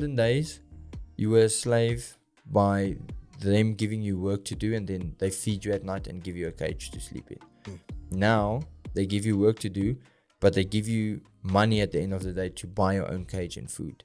olden days, you were a slave by them giving you work to do, and then they feed you at night and give you a cage to sleep in. Now they give you work to do, but they give you money at the end of the day to buy your own cage and food.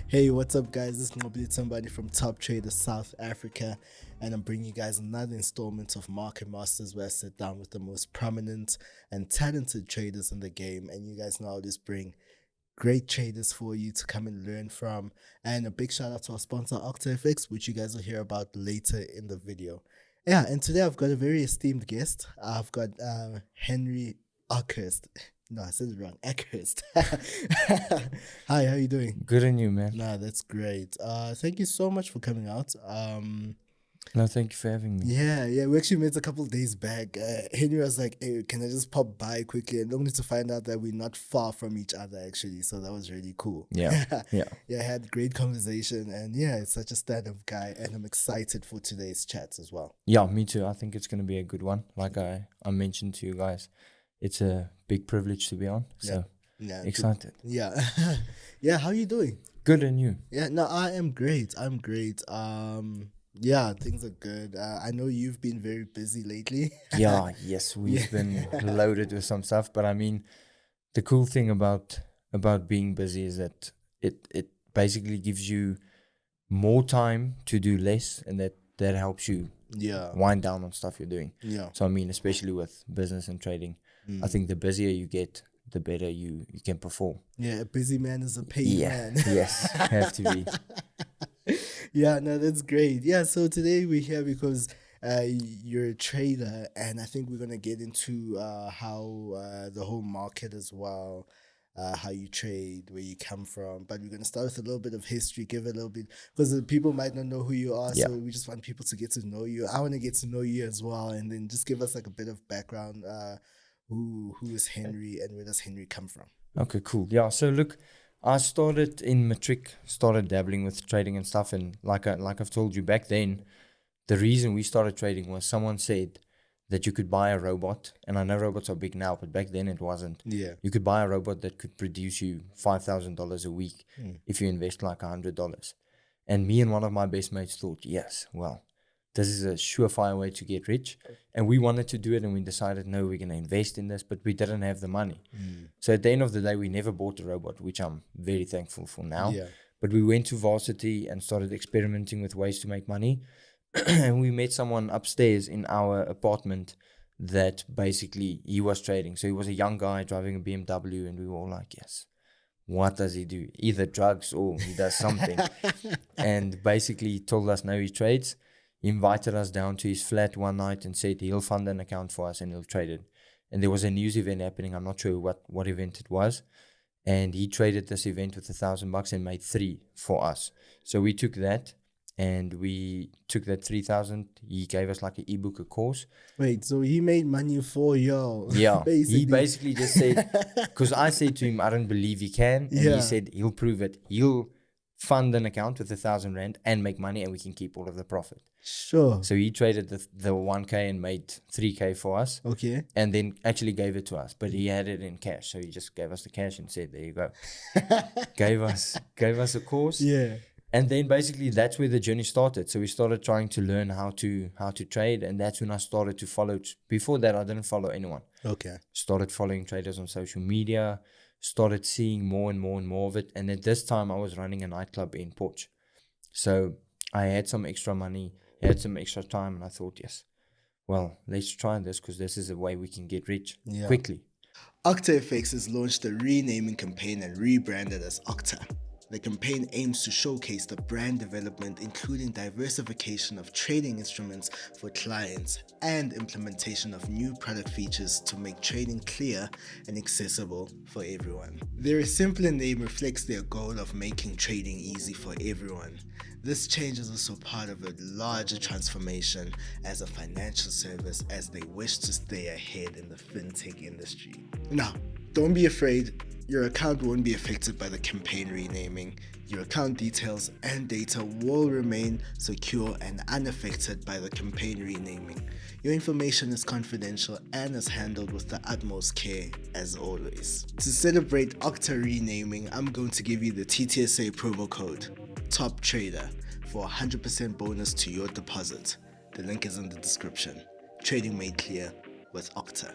Hey, what's up guys? This is Nqobile Tembane from Top Traders South Africa, and I'm bringing you guys another installment of Market Masters, where I sit down with the most prominent and talented traders in the game, and you guys know I'll just bring great traders for you to come and learn from. And a big shout out to our sponsor OctaFX, which you guys will hear about later in the video. Yeah, and today I've got a very esteemed guest. I've got Henry Ackhurst. No, I said it wrong. Ackhurst. Hi, how you doing? Good on you, man. Nah, that's great. Thank you so much for coming out. No, thank you for having me. Yeah. We actually met a couple of days back. Henry was like, "Hey, can I just pop by quickly?" And only to find out that we're not far from each other, actually. So that was really cool. Yeah. Yeah, I had great conversation, and yeah, it's such a stand-up guy, and I'm excited for today's chats as well. Yeah, me too. I think it's going to be a good one. Like I mentioned to you guys, it's a big privilege to be on. So excited. Yeah. Yeah, how you doing? Good, and you? Yeah, no, I am great. I'm great. Yeah, things are good. I know you've been very busy lately. Yes, we've been loaded with some stuff. But I mean, the cool thing about being busy is that it basically gives you more time to do less, and that helps you wind down on stuff you're doing. Yeah. So I mean, especially with business and trading, I think the busier you get, the better you can perform. Yeah, a busy man is a paid man. Yes, have to be. Yeah, no, that's great. Yeah, so today we're here because you're a trader, and I think we're going to get into how the whole market as well, how you trade, where you come from. But we're going to start with a little bit of history, give a little bit, because people might not know who you are, so we just want people to get to know you. I want to get to know you as well, and then just give us like a bit of background. Who is Henry, and where does Henry come from? Okay, cool. Yeah, so look, I started in matric, started dabbling with trading and stuff, and like I've told you back then, the reason we started trading was someone said that you could buy a robot, and I know robots are big now, but back then it wasn't. Yeah. You could buy a robot that could produce you $5,000 a week if you invest like $100. And me and one of my best mates thought, yes, well, this is a surefire way to get rich. And we wanted to do it, and we decided, no, we're going to invest in this, but we didn't have the money. So at the end of the day, we never bought a robot, which I'm very thankful for now. Yeah. But we went to varsity and started experimenting with ways to make money. And we met someone upstairs in our apartment that basically he was trading. So he was a young guy driving a BMW, and we were all like, yes, what does he do? Either drugs or he does something. And basically he told us, no, he trades. He invited us down to his flat one night and said he'll fund an account for us and he'll trade it. And there was a news event happening. I'm not sure what event it was. And he traded this event with $1,000 and made 3 for us. So we took that, and we took that 3,000. He gave us like an ebook, a course. Wait, so he made money for y'all? Yeah. He basically just said, because I said to him, I don't believe he can. And he said, he'll prove it. He'll fund an account with R1,000 and make money, and we can keep all of the profit. Sure. So he traded the 1K and made 3K for us. Okay. And then actually gave it to us, but he had it in cash. So he just gave us the cash and said, there you go. gave us a course. Yeah. And then basically that's where the journey started. So we started trying to learn how to trade, and that's when I started to follow. Before that, I didn't follow anyone. Okay. Started following traders on social media, started seeing more and more of it. And at this time, I was running a nightclub in Porch. So I had some extra money, had some extra time, and I thought, yes, well, let's try this, because this is a way we can get rich quickly. OctaFX has launched a renaming campaign and rebranded as Octa. The campaign aims to showcase the brand development, including diversification of trading instruments for clients and implementation of new product features to make trading clear and accessible for everyone. Their simpler name reflects their goal of making trading easy for everyone. This change is also part of a larger transformation as a financial service, as they wish to stay ahead in the fintech industry. Now, don't be afraid. your account won't be affected by the campaign renaming. Your account details and data will remain secure and unaffected by the campaign renaming. Your information is confidential and is handled with the utmost care, as always. To celebrate Octa renaming, I'm going to give you the TTSA promo code TOPTRADER for 100% bonus to your deposit. The link is in the description. Trading made clear with Octa.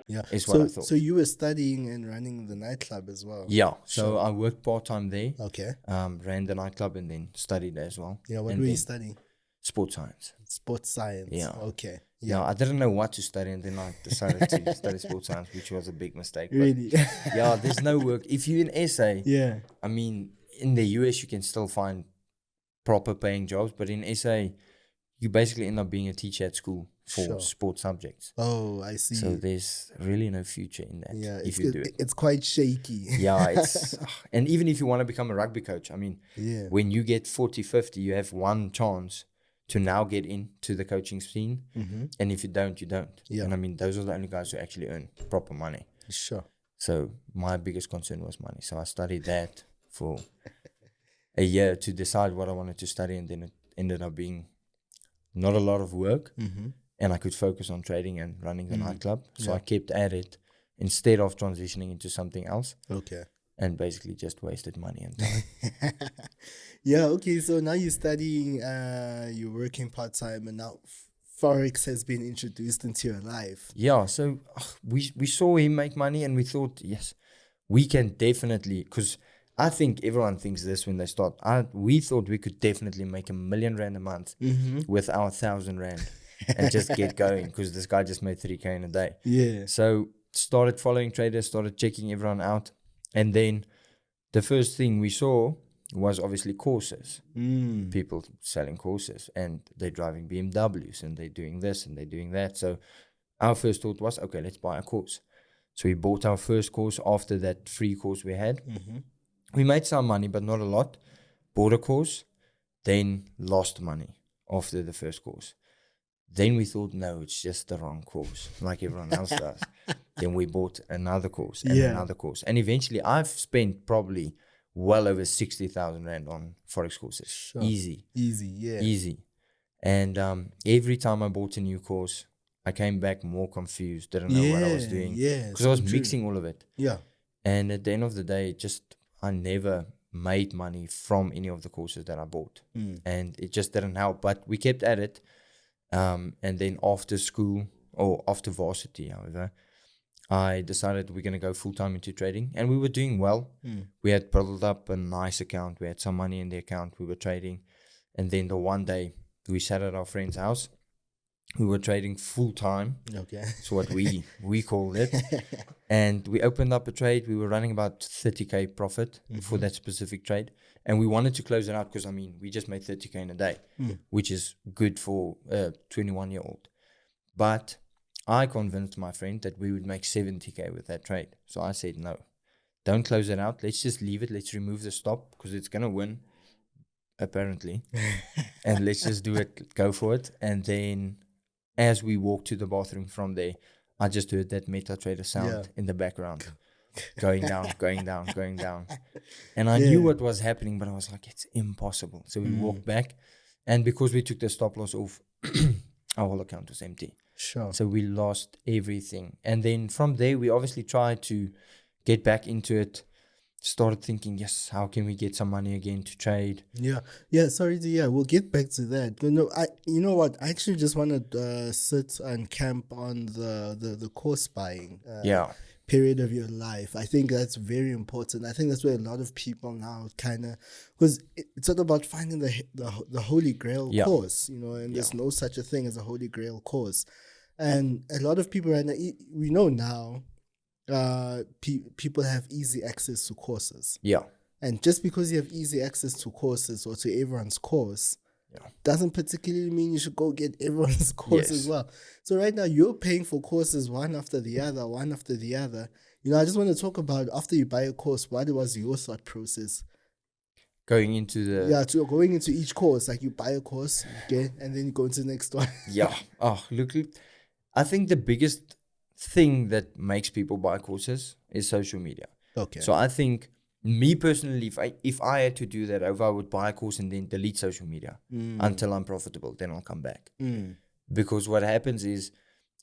Yeah. Is what I thought. So you were studying and running the nightclub as well? Yeah. So I worked part-time there. Okay. Ran the nightclub and then studied as well. Yeah, what were you studying? Sports science. Sports science. Yeah. Okay. Yeah, I didn't know what to study, and then I decided to study sports science, which was a big mistake. But Really? yeah, there's no work. If you're in SA, Yeah. I mean, in the US, you can still find proper paying jobs, but in SA, you basically end up being a teacher at school for sports subjects. Oh, I see. So there's really no future in that. Yeah, if you do it. It's quite shaky. Yeah, it's and even if you want to become a rugby coach, I mean, yeah, when you get 40, 50, you have one chance to now get into the coaching scene. Mm-hmm. And if you don't, you don't. Yeah. And I mean, those are the only guys who actually earn proper money. Sure. So my biggest concern was money. So I studied that for a year to decide what I wanted to study, and then it ended up being not a lot of work. Mm-hmm. And I could focus on trading and running the nightclub. So Yeah. I kept at it instead of transitioning into something else, Okay. and basically just wasted money and time. Yeah, okay. So now you're studying, you're working part-time, and now Forex has been introduced into your life. Yeah, so we saw him make money, and we thought, yes, we can definitely, because I think everyone thinks this when they start. We thought we could definitely make R1 million a month with our 1,000 rand and just get going, because this guy just made 3K in a day. Yeah. So started following traders, started checking everyone out, and then the first thing we saw was obviously courses. People selling courses, and they're driving BMWs, and they're doing this and they're doing that. So our first thought was, okay, let's buy a course. So we bought our first course after that free course we had. We made some money, but not a lot. Bought a course, then lost money after the first course. Then we thought, no, it's just the wrong course, like everyone else does. Then we bought another course and another course. And eventually I've spent probably well over 60,000 Rand on Forex courses. Sure. Easy. Yeah. Easy. And every time I bought a new course, I came back more confused, didn't know what I was doing. Yeah. Because I was mixing all of it. Yeah. And at the end of the day, I never made money from any of the courses that I bought. And it just didn't help. But we kept at it. And then after school, or after varsity, however, I decided we're going to go full-time into trading. And we were doing well. We had built up a nice account. We had some money in the account. We were trading. And then the one day, we sat at our friend's house. We were trading full-time. Okay. That's what we called it. And we opened up a trade. We were running about 30K profit for that specific trade. And we wanted to close it out because, I mean, we just made 30K in a day, which is good for a 21-year-old. But I convinced my friend that we would make 70K with that trade. So I said, no, don't close it out. Let's just leave it. Let's remove the stop because it's going to win, apparently. And let's just do it, go for it. And then as we walked to the bathroom from there, I just heard that MetaTrader sound in the background. Going down, going down, going down. And I knew what was happening, but I was like, it's impossible. So we walked back. And because we took the stop loss off, our whole account was empty. Sure. So we lost everything. And then from there, we obviously tried to get back into it. Started thinking, yes, how can we get some money again to trade? Yeah. Sorry, we'll get back to that. But no, you know what? I actually just want to sit and camp on the course buying. Period of your life. I think that's very important. I think that's where a lot of people now kind of, because it's not about finding the holy grail course, you know, and there's no such a thing as a holy grail course. And a lot of people right now, we know now, people have easy access to courses. Yeah. And just because you have easy access to courses or to everyone's course, doesn't particularly mean you should go get everyone's course as well. So right now you're paying for courses one after the other. You know, I just want to talk about after you buy a course, what was your thought process? Going into the... going into each course, like you buy a course, and then you go into the next one. Look, I think the biggest thing that makes people buy courses is social media. Okay. So I think, me personally, if I had to do that, if I would buy a course and then delete social media until I'm profitable, then I'll come back. Because what happens is,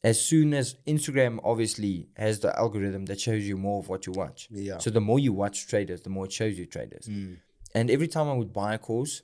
as soon as Instagram obviously has the algorithm that shows you more of what you watch. Yeah. So the more you watch traders, the more it shows you traders. And every time I would buy a course,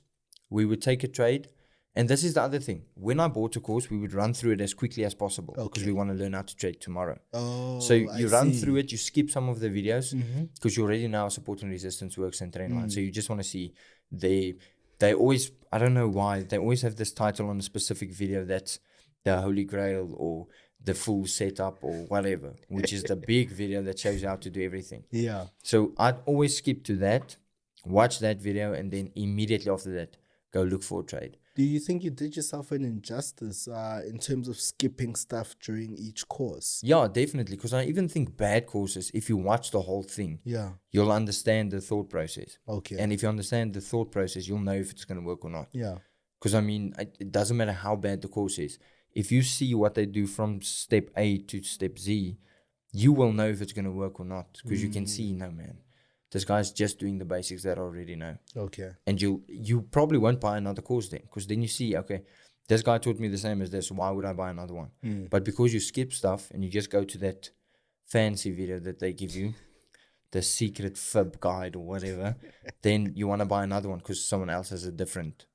we would take a trade. And this is the other thing. When I bought a course, we would run through it as quickly as possible because we want to learn how to trade tomorrow. Oh, so you run see. through it, you skip some of the videos because you already know how support and resistance works and trend line. So you just want to see they always, I don't know why, they always have this title on a specific video that's the Holy Grail or the full setup or whatever, which is the big video that shows you how to do everything. Yeah. So I'd always skip to that, watch that video, and then immediately after that, go look for a trade. Do you think you did yourself an injustice in terms of skipping stuff during each course? Yeah, definitely. Because I even think bad courses, if you watch the whole thing, you'll understand the thought process. Okay. And if you understand the thought process, you'll know if it's going to work or not. Yeah. Because, I mean, it doesn't matter how bad the course is. If you see what they do from step A to step Z, you will know if it's going to work or not. Because you can see, no, man, this guy's just doing the basics that I already know. Okay. And you probably won't buy another course then. Because then you see, okay, this guy taught me the same as this. Why would I buy another one? But because you skip stuff and you just go to that fancy video that they give you, the secret fib guide or whatever, then you want to buy another one because someone else has a different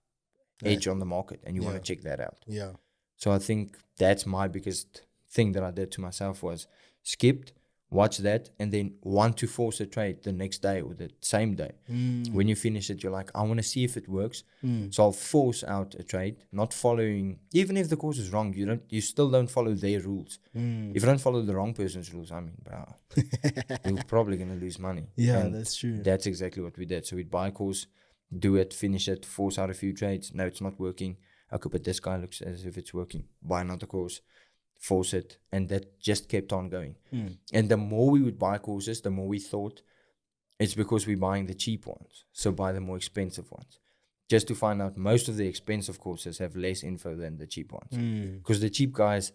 edge on the market and you want to check that out. Yeah. So I think that's my biggest thing that I did to myself was skipped, watch that, and then want to force a trade the next day or the same day. When you finish it, you're like, I want to see if it works. So I'll force out a trade, not following, even if the course is wrong, you still don't follow their rules. If you don't follow the wrong person's rules, I mean, bro, you're probably going to lose money. Yeah, and that's true. That's exactly what we did. So we'd buy a course, do it, finish it, force out a few trades. No, it's not working. Okay, but this guy looks as if it's working. Buy another course, force it, and that just kept on going. And the more we would buy courses, the more we thought it's because we're buying the cheap ones, so buy the more expensive ones, just to find out most of the expensive courses have less info than the cheap ones, because the cheap guys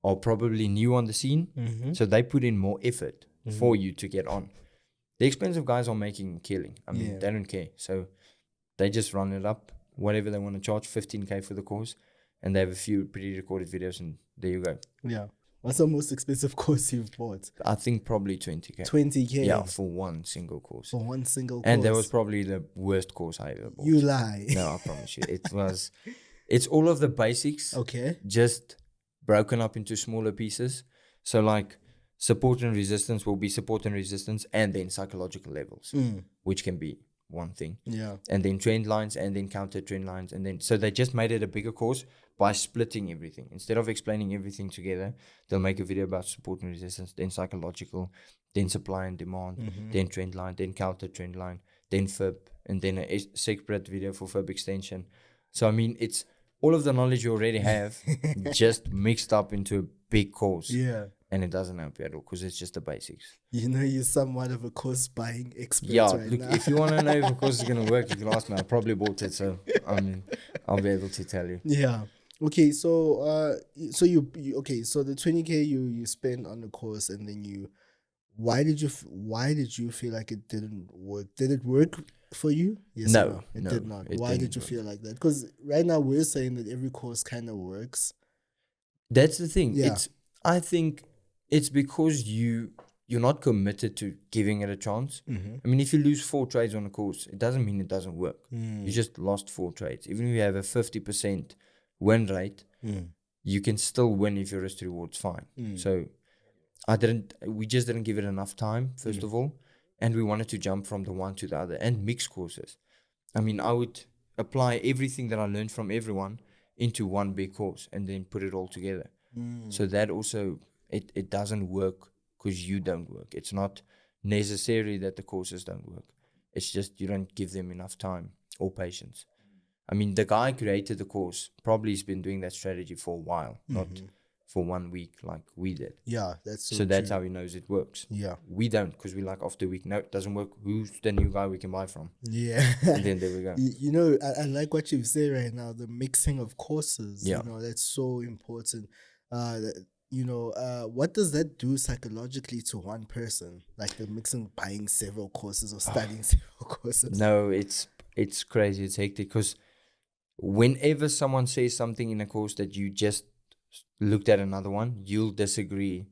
are probably new on the scene, so they put in more effort for you to get on. The expensive guys are making a killing. I mean, they don't care, so they just run it up, whatever they want to charge, 15K for the course, and they have a few pre-recorded videos, and there you go. Yeah. What's the most expensive course you've bought? I think probably 20K. 20K? Yeah, for one single course. For one single course? And that was probably the worst course I ever bought. You lie. No, I promise you. It's all of the basics. Okay. Just broken up into smaller pieces. So like support and resistance will be support and resistance, and then psychological levels, which can be one thing. Yeah. And then trend lines, and then counter trend lines, and then so they just made it a bigger course by splitting everything. Instead of explaining everything together, they'll make a video about support and resistance, then psychological, then supply and demand, then trend line, then counter trend line, then fib, and then a separate video for fib extension. So I mean, it's all of the knowledge you already have just mixed up into a big course. Yeah. And it doesn't help you at all because it's just the basics. You know, you're somewhat of a course buying expert right look, now. if you want to know if a course is going to work, you can ask me. I probably bought it, so I mean, I'll be able to tell you. Yeah. Okay, so you so the 20K you spent on the course, and then why did you feel like it didn't work? Did it work for you? Yes. No, it no, did not. it Why did didn't you work. feel like that? Because right now we're saying that every course kind of works. That's the thing. Yeah. I think it's because you're not committed to giving it a chance. I mean, if you lose 4 trades on a course, it doesn't mean it doesn't work. You just lost 4 trades. Even if you have a 50% win rate, you can still win if your risk to reward's fine. So we just didn't give it enough time, first of all, and we wanted to jump from the one to the other and mix courses. I mean, I would apply everything that I learned from everyone into one big course and then put it all together. So that also, it doesn't work because you don't work. It's not necessary that the courses don't work. It's just you don't give them enough time or patience. I mean, the guy created the course probably has been doing that strategy for a while, not for 1 week like we did. Yeah, that's so that's how he knows it works. Yeah. We don't, because we like after a week, no, it doesn't work. Who's the new guy we can buy from? Yeah. And then there we go. You know, I like what you've said right now, the mixing of courses. Yeah. You know, that's so important. what does that do psychologically to one person? Like the mixing, buying several courses or studying several courses. No, it's crazy. It's hectic because whenever someone says something in a course that you just looked at another one, you'll disagree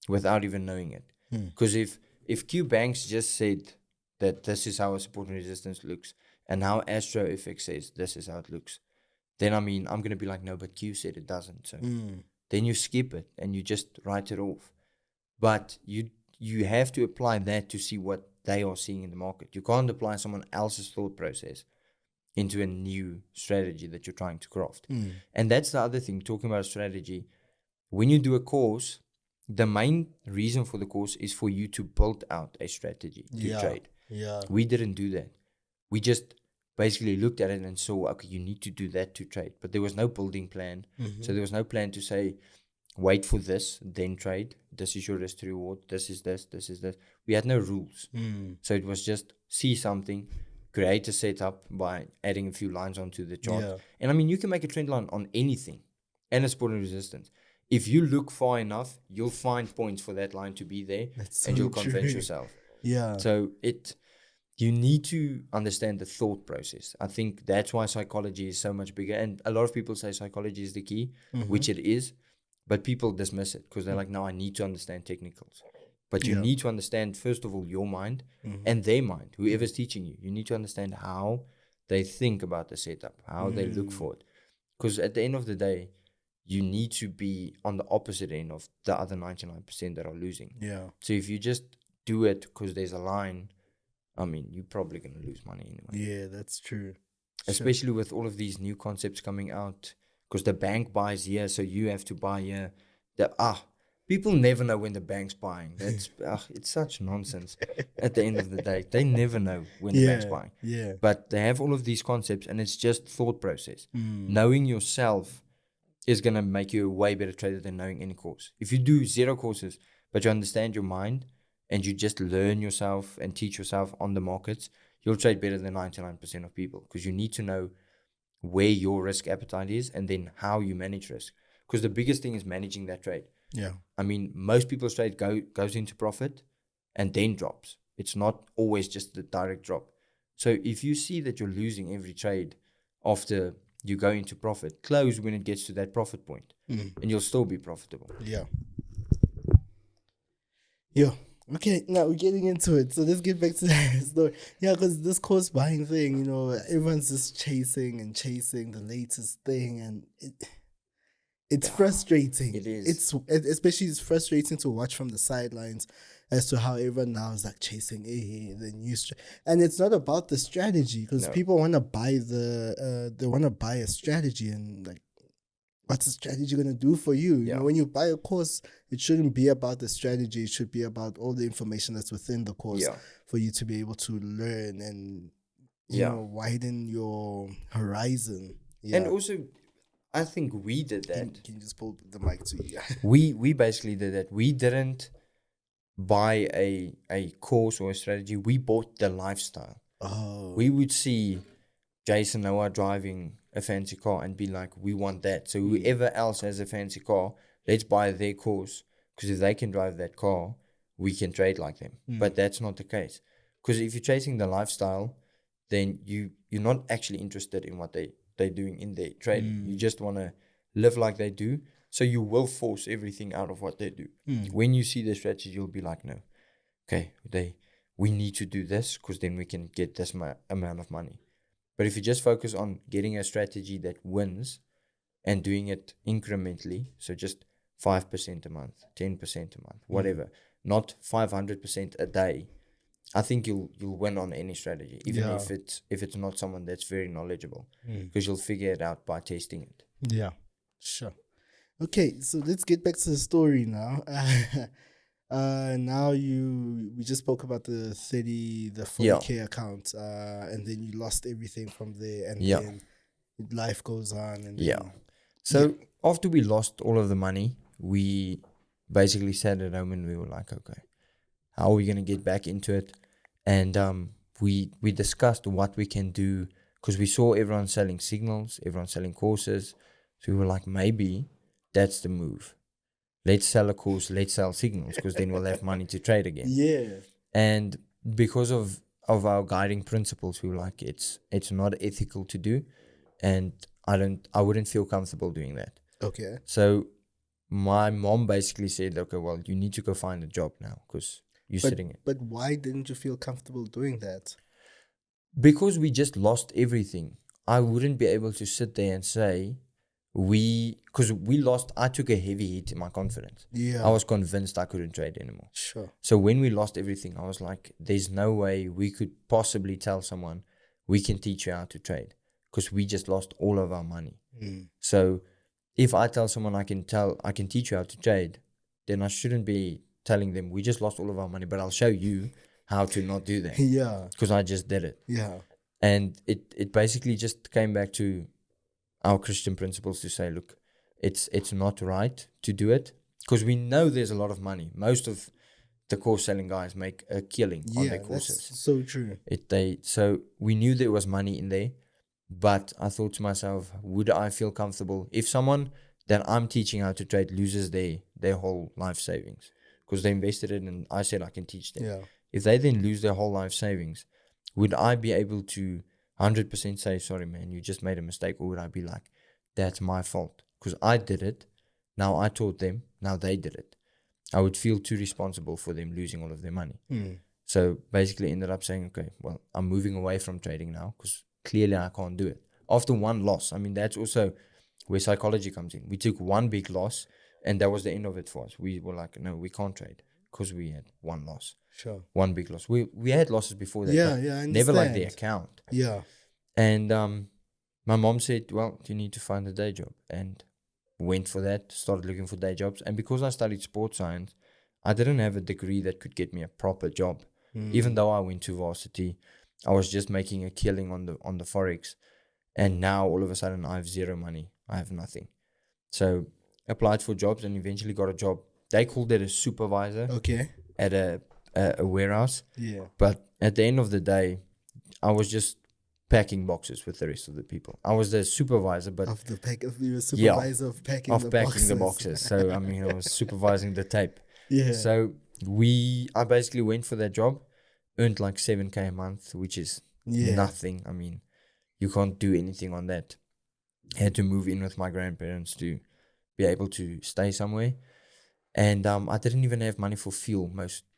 without even knowing it. Because if Q Banks just said that this is how a support and resistance looks, and how Astro FX says this is how it looks, then I'm going to be like, no, but Q said it doesn't. So then you skip it and you just write it off. But you have to apply that to see what they are seeing in the market. You can't apply someone else's thought process into a new strategy that you're trying to craft. And that's the other thing, talking about strategy. When you do a course, the main reason for the course is for you to build out a strategy to trade. Yeah. We didn't do that. We just basically looked at it and saw, okay, you need to do that to trade. But there was no building plan. So there was no plan to say, wait for this, then trade. This is your risk to reward. This is this, this is this. We had no rules. So it was just see something, create a setup by adding a few lines onto the chart. Yeah. And I mean, you can make a trend line on anything and a support and resistance. If you look far enough, you'll find points for that line to be there. That's and so you'll convince true. yourself. Yeah. So you need to understand the thought process. I think that's why psychology is so much bigger. And a lot of people say psychology is the key, which it is, but people dismiss it because they're like, no, I need to understand technicals. But you need to understand, first of all, your mind and their mind, whoever's teaching you. You need to understand how they think about the setup, how they look for it. Because at the end of the day, you need to be on the opposite end of the other 99% that are losing. Yeah. So if you just do it because there's a line, I mean, you're probably going to lose money anyway. Yeah, that's true. Especially with all of these new concepts coming out, because the bank buys here, so you have to buy here. People never know when the bank's buying. That's it's such nonsense. At the end of the day, they never know when the bank's buying. Yeah. But they have all of these concepts, and it's just thought process. Knowing yourself is going to make you a way better trader than knowing any course. If you do 0 courses, but you understand your mind and you just learn yourself and teach yourself on the markets, you'll trade better than 99% of people, because you need to know where your risk appetite is and then how you manage risk. Because the biggest thing is managing that trade. Yeah. I mean, most people's trade goes into profit and then drops. It's not always just the direct drop. So if you see that you're losing every trade after you go into profit, close when it gets to that profit point, and you'll still be profitable. Yeah. Okay, now we're getting into it. So let's get back to that story. Yeah, because this course buying thing, everyone's just chasing the latest thing, and it's frustrating. It is. Especially it's frustrating to watch from the sidelines as to how everyone now is like chasing the new and it's not about the strategy, because people want to buy they want to buy a strategy, and like, what's the strategy going to do for you? You know, when you buy a course, it shouldn't be about the strategy. It should be about all the information that's within the course for you to be able to learn and you know, widen your horizon. Yeah. And also, I think we did that. Can you just pull the mic to you? we basically did that. We didn't buy a course or a strategy. We bought the lifestyle. Oh. We would see Jason Noah driving a fancy car and be like, we want that. So whoever else has a fancy car, let's buy their course, because if they can drive that car, we can trade like them. But that's not the case, because if you're chasing the lifestyle, then you're not actually interested in what they're doing in their trading. You just want to live like they do, so you will force everything out of what they do. When you see the strategy, you'll be like, no, okay, we need to do this because then we can get this amount of money. But if you just focus on getting a strategy that wins and doing it incrementally, so just 5% a month, 10% a month, whatever, not 500% a day, I think you'll win on any strategy, even if it's not someone that's very knowledgeable, because you'll figure it out by testing it. Yeah, sure. Okay, so let's get back to the story now. We just spoke about the 40K account, and then you lost everything from there, and then life goes on. And so after we lost all of the money, we basically sat at home and we were like, okay, how are we going to get back into it? And we discussed what we can do, because we saw everyone selling signals, everyone selling courses. So we were like, maybe that's the move. let's sell a course, let's sell signals, because then we'll have money to trade again. Yeah. And because of our guiding principles, we were like, it's not ethical to do, and I wouldn't feel comfortable doing that. Okay. So my mom basically said, okay, well, you need to go find a job now, because you're sitting in. But why didn't you feel comfortable doing that? Because we just lost everything. I wouldn't be able to sit there and say because we lost. I took a heavy hit in my confidence. Yeah. I was convinced I couldn't trade anymore. Sure. So when we lost everything, I was like, there's no way we could possibly tell someone we can teach you how to trade, because we just lost all of our money. So if I tell someone I can teach you how to trade, then I shouldn't be telling them we just lost all of our money, but I'll show you how to not do that. Yeah. Because I just did it. Yeah. And it basically just came back to our Christian principles to say, look, it's not right to do it, because we know there's a lot of money. Most of the course selling guys make a killing on their courses. That's so true. So we knew there was money in there, but I thought to myself, would I feel comfortable if someone that I'm teaching how to trade loses their whole life savings because they invested it and I said I can teach them. Yeah. If they then lose their whole life savings, would I be able to 100% say, sorry, man, you just made a mistake? Or would I be like, that's my fault because I did it. Now I taught them. Now they did it. I would feel too responsible for them losing all of their money. So basically ended up saying, okay, well, I'm moving away from trading now because clearly I can't do it. After one loss, I mean, that's also where psychology comes in. We took one big loss and that was the end of it for us. We were like, no, we can't trade because we had one loss. Sure. One big loss. We had losses before that. Yeah, but I understand. never like the account. Yeah. And my mom said, well, you need to find a day job. And went for that, started looking for day jobs. And because I studied sports science, I didn't have a degree that could get me a proper job. Even though I went to varsity, I was just making a killing on the Forex. And now all of a sudden I have zero money. I have nothing. So applied for jobs and eventually got a job. They called it a supervisor. Okay. At a warehouse. Yeah. But at the end of the day, I was just packing boxes with the rest of the people. I was the supervisor, but you were supervisor of packing the boxes. So I mean, I was supervising the tape. Yeah. So I basically went for that job, earned like 7K a month, which is nothing. I mean, you can't do anything on that. I had to move in with my grandparents to be able to stay somewhere. And I didn't even have money for fuel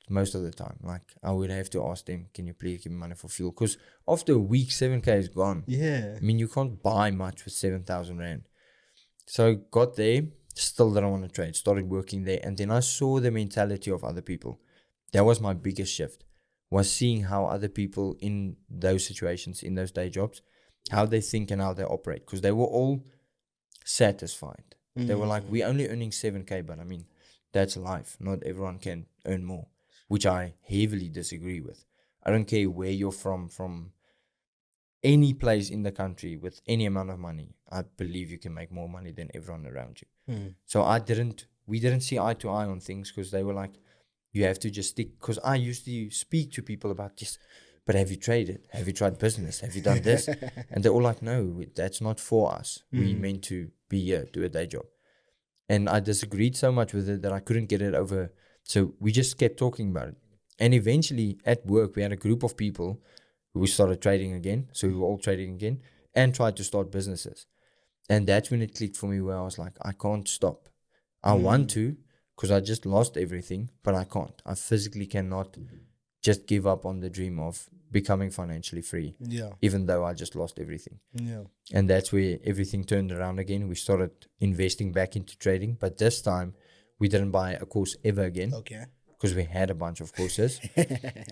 most of the time. Like I would have to ask them, can you please give me money for fuel? Because after a week, 7K is gone. Yeah. I mean, you can't buy much with 7,000 Rand. So got there, still didn't want to trade, started working there. And then I saw the mentality of other people. That was my biggest shift, was seeing how other people in those situations, in those day jobs, how they think and how they operate. Because they were all satisfied. They were like, we're only earning 7K, but I mean, that's life. Not everyone can earn more, which I heavily disagree with. I don't care where you're from any place in the country with any amount of money. I believe you can make more money than everyone around you. So we didn't see eye to eye on things because they were like, you have to just stick. Because I used to speak to people about this, but have you traded? Have you tried business? Have you done this? And they're all like, no, that's not for us. We meant to be here, do a day job. And I disagreed so much with it that I couldn't get it over. So we just kept talking about it. And eventually at work, we had a group of people who started trading again. So we were all trading again and tried to start businesses. And that's when it clicked for me where I was like, I can't stop. I want to because I just lost everything, but I can't. I physically cannot just give up on the dream of becoming financially free. Yeah. Even though I just lost everything. Yeah. And that's where everything turned around again. We started investing back into trading, but this time we didn't buy a course ever again. Okay. Because we had a bunch of courses.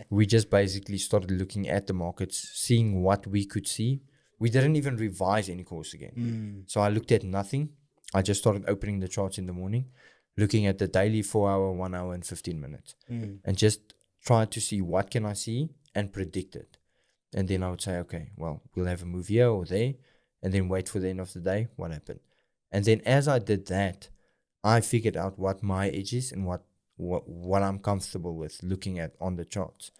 We just basically started looking at the markets, seeing what we could see. We didn't even revise any course again. So I looked at nothing. I just started opening the charts in the morning, looking at the daily 4 hour, 1 hour and 15 minutes and just try to see what can I see and predict it. And then I would say, okay, well, we'll have a move here or there and then wait for the end of the day. What happened? And then as I did that, I figured out what my edge is and what I'm comfortable with looking at on the charts.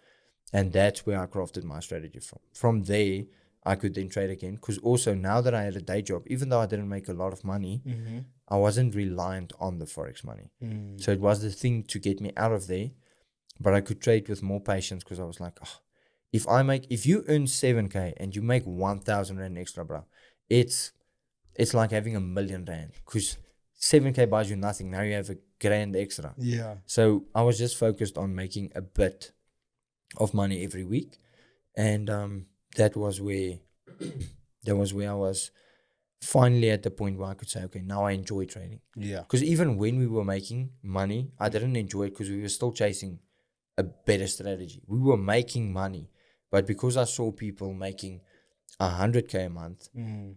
And that's where I crafted my strategy from. From there, I could then trade again. Because also now that I had a day job, even though I didn't make a lot of money, Mm-hmm. I wasn't reliant on the Forex money. So it was the thing to get me out of there, but I could trade with more patience because I was like, oh, if you earn 7K and you make 1,000 Rand extra, bro, it's like having R1,000,000 because 7K buys you nothing. Now you have a grand extra. Yeah. So I was just focused on making a bit of money every week. And that was where I was finally at the point where I could say, okay, now I enjoy trading. Yeah. Because even when we were making money, I didn't enjoy it because we were still chasing a better strategy. We were making money, but because I saw people making 100K a month,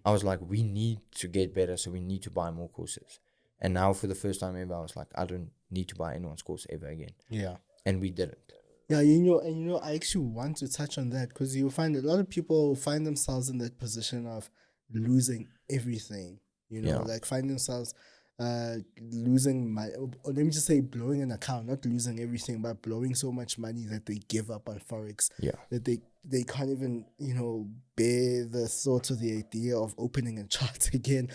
I was like, we need to get better, so we need to buy more courses. And now for the first time ever, I was like, I don't need to buy anyone's course ever again. Yeah. And we didn't. Yeah, I actually want to touch on that because you find a lot of people find themselves in that position of losing everything, Yeah. like find themselves losing money, or let me just say blowing an account, not losing everything, but blowing so much money that they give up on Forex, that they can't even, bear the thought or the idea of opening a chart again.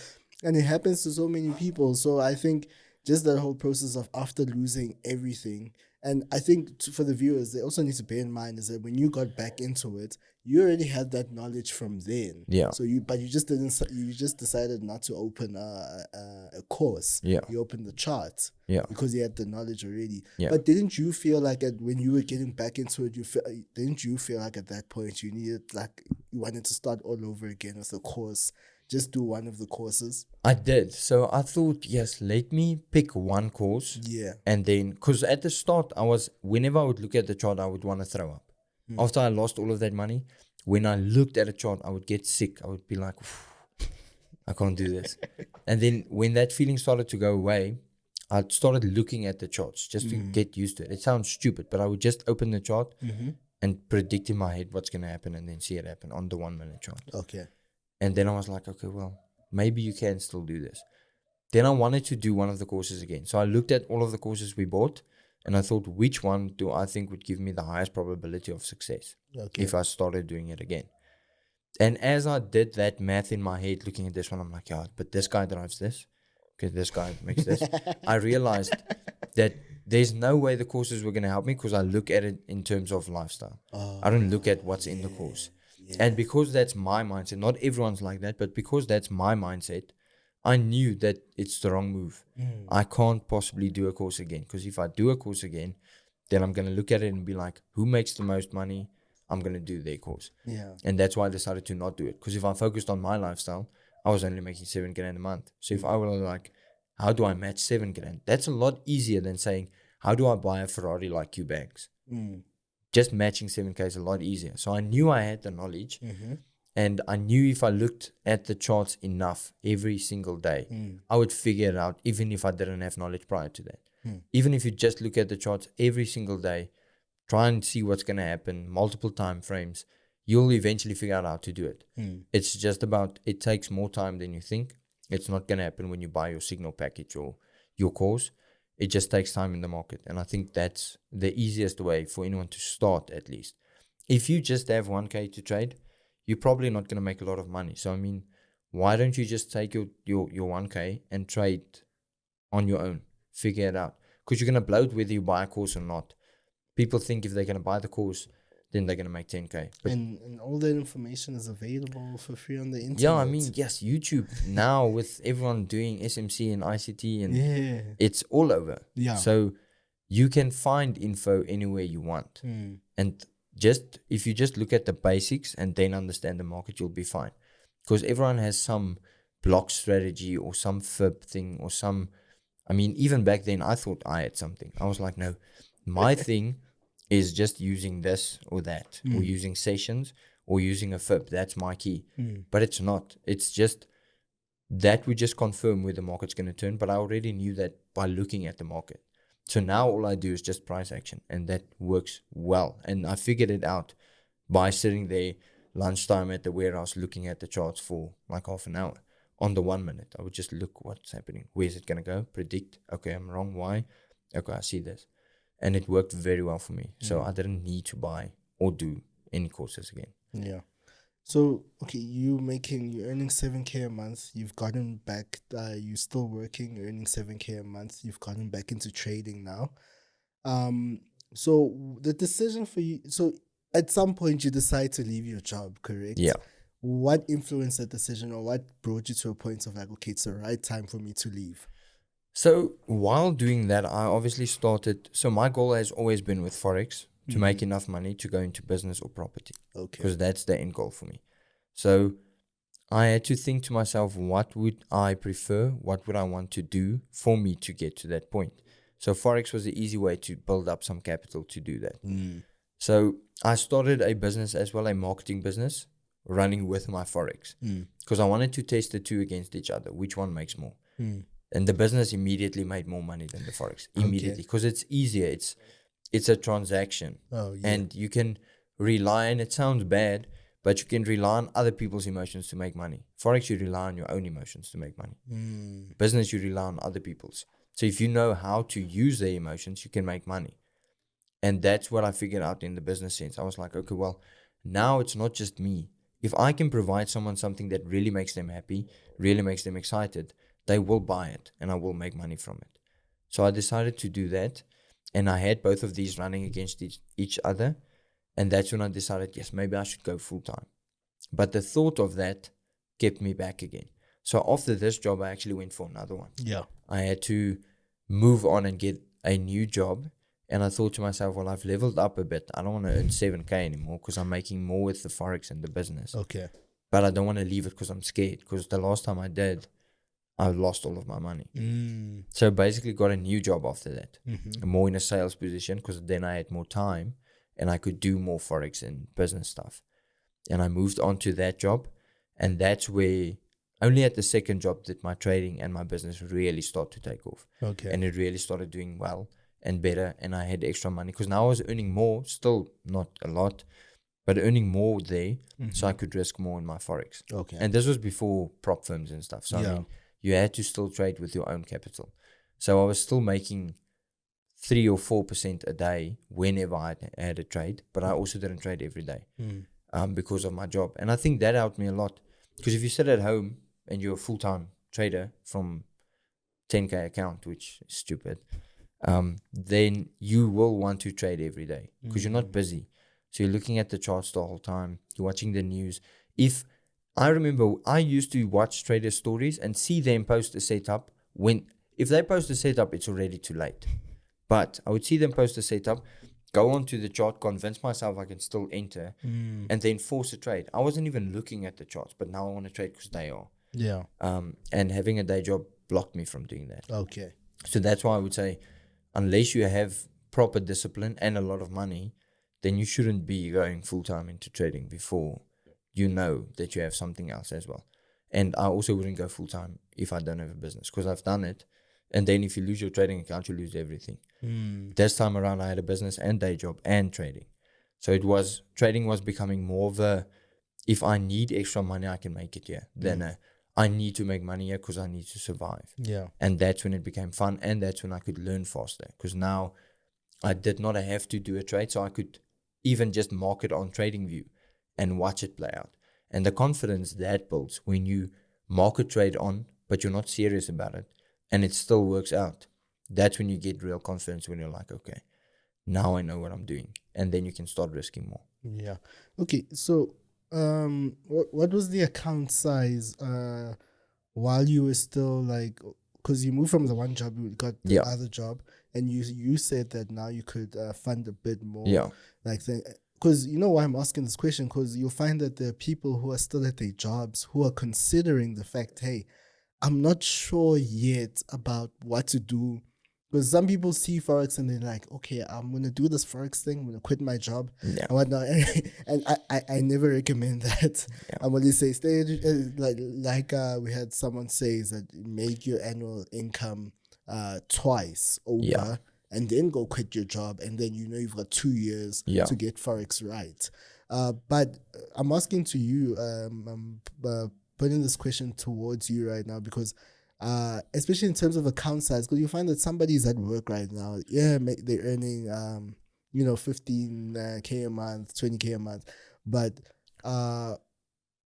And it happens to so many people. So I think just that whole process of after losing everything, and I think for the viewers, they also need to bear in mind is that when you got back into it, you already had that knowledge from then. Yeah. So you just decided not to open a course. Yeah. You opened the chart. Yeah. Because you had the knowledge already. Yeah. But didn't you feel like when you were getting back into it, didn't you feel like at that point you wanted to start all over again with a course? Just do one of the courses? I did. So I thought, yes, let me pick one course. Yeah. And then, because at the start, whenever I would look at the chart, I would want to throw up. After I lost all of that money, when I looked at a chart, I would get sick. I would be like, I can't do this. And then when that feeling started to go away, I started looking at the charts just to get used to it. It sounds stupid, but I would just open the chart and predict in my head what's going to happen and then see it happen on the 1 minute chart. Okay. And then I was like, okay, well, maybe you can still do this. Then I wanted to do one of the courses again. So I looked at all of the courses we bought and I thought, which one do I think would give me the highest probability of success if I started doing it again? And as I did that math in my head, looking at this one, I'm like, yeah, but this guy drives this. Okay, this guy makes this. I realized that there's no way the courses were going to help me because I look at it in terms of lifestyle. I don't look at what's in the course. Yeah. And because that's my mindset, not everyone's like that, but because that's my mindset, I knew that it's the wrong move. I can't possibly do a course again because if I do a course again, then I'm going to look at it and be like, who makes the most money? I'm going to do their course. Yeah. And that's why I decided to not do it. Because if I focused on my lifestyle, I was only making 7 grand a month. So if I were like, how do I match 7 grand? That's a lot easier than saying, how do I buy a Ferrari like Q Banks? Just matching 7K is a lot easier. So I knew I had the knowledge. And I knew if I looked at the charts enough every single day, I would figure it out, even if I didn't have knowledge prior to that. Even if you just look at the charts every single day, try and see what's going to happen, multiple time frames, you'll eventually figure out how to do it. It's just about, it takes more time than you think. It's not going to happen when you buy your signal package or your course. It just takes time in the market. And I think that's the easiest way for anyone to start, at least. If you just have 1K to trade, you're probably not going to make a lot of money. So, I mean, why don't you just take your 1K and trade on your own? Figure it out. Because you're going to blow it whether you buy a course or not. People think if they're going to buy the course, then they're going to make 10K. But and all that information is available for free on the internet. yeah, I mean, yes, YouTube now with everyone doing SMC and ICT, and it's all over. Yeah. So you can find info anywhere you want. And if you just look at the basics and then understand the market, you'll be fine. Because everyone has some block strategy or some fib thing or some, I mean, even back then I thought I had something. I was like, no, my thing is just using this or that, or using sessions or using a fib. That's my key. But it's not. It's just that we just confirm where the market's going to turn. But I already knew that by looking at the market. So now all I do is just price action, and that works well. And I figured it out by sitting there lunchtime at the warehouse looking at the charts for like half an hour. On the 1 minute, I would just look what's happening. Where's it going to go? Predict. Okay, I'm wrong. Why? Okay, I see this. And it worked very well for me. So I didn't need to buy or do any courses again. Yeah. So okay, you're earning 7K a month. You've gotten back. You're still working, earning 7K a month. You've gotten back into trading now. Um, so the decision for you. So at some point you decide to leave your job, Yeah. correct? What influenced that decision, or what brought you to a point of like, okay, it's the right time for me to leave? So while doing that, I obviously started. So my goal has always been with Forex to make enough money to go into business or property, Okay. because that's the end goal for me. So I had to think to myself, what would I prefer? What would I want to do for me to get to that point? So Forex was the easy way to build up some capital to do that. So I started a business as well, a marketing business, running with my Forex, because I wanted to test the two against each other, which one makes more. And the business immediately made more money than the Forex, immediately, because it's easier. It's a transaction. Oh yeah. And you can rely, and it sounds bad, but you can rely on other people's emotions to make money. Forex, you rely on your own emotions to make money. Business, you rely on other people's. So if you know how to use their emotions, you can make money. And that's what I figured out in the business sense. I was like, okay, well, now it's not just me. If I can provide someone something that really makes them happy, really makes them excited, they will buy it and I will make money from it. So I decided to do that. And I had both of these running against each other. And that's when I decided, yes, maybe I should go full time. But the thought of that kept me back again. So after this job, I actually went for another one. Yeah. I had to move on and get a new job. And I thought to myself, well, I've leveled up a bit. I don't want to earn 7K anymore because I'm making more with the Forex and the business. Okay. But I don't want to leave it because I'm scared. Because the last time I did, I lost all of my money. So basically got a new job after that. More in a sales position, because then I had more time and I could do more Forex and business stuff. And I moved on to that job. And that's where only at the second job did my trading and my business really start to take off. Okay. And it really started doing well and better. And I had extra money because now I was earning more, still not a lot, but earning more there. So I could risk more in my Forex. Okay. And this was before prop firms and stuff. So I mean, you had to still trade with your own capital. So I was still making 3 or 4% a day whenever I had a trade, but I also didn't trade every day because of my job. And I think that helped me a lot, because if you sit at home and you're a full-time trader from 10K account, which is stupid, then you will want to trade every day because you're not busy. So you're looking at the charts the whole time. You're watching the news. If I remember, I used to watch trader stories and see them post a setup. If they post a setup, it's already too late. But I would see them post a setup, go onto the chart, convince myself I can still enter, and then force a trade. I wasn't even looking at the charts, but now I want to trade because they are. Yeah. And having a day job blocked me from doing that. Okay. So that's why I would say, unless you have proper discipline and a lot of money, then you shouldn't be going full-time into trading before you know that you have something else as well. And I also wouldn't go full-time if I don't have a business, because I've done it. And then if you lose your trading account, you lose everything. This time around, I had a business and day job and trading. So trading was becoming more of a, if I need extra money, I can make it here, than I need to make money here because I need to survive. Yeah. And that's when it became fun, and that's when I could learn faster, because now I did not have to do a trade, so I could even just mark it on TradingView and watch it play out. And the confidence that builds when you market trade on, but you're not serious about it, and it still works out, that's when you get real confidence, when you're like, okay, now I know what I'm doing. And then you can start risking more. Yeah. Okay. So, what was the account size while you were still like, because you moved from the one job, you got the other job, and you said that now you could fund a bit more. Yeah. Like, because you know why I'm asking this question, because you'll find that there are people who are still at their jobs who are considering the fact, hey, I'm not sure yet about what to do. Because some people see Forex and they're like, okay, I'm going to do this Forex thing. I'm going to quit my job and whatnot. And I never recommend that. I'm going to say, stay, like we had someone say, that make your annual income twice over and then go quit your job. And then you know you've got 2 years to get Forex right. But I'm asking to you, putting this question towards you right now, because especially in terms of account size, because you find that somebody's at work right now, they're earning 15K a month, 20K a month, but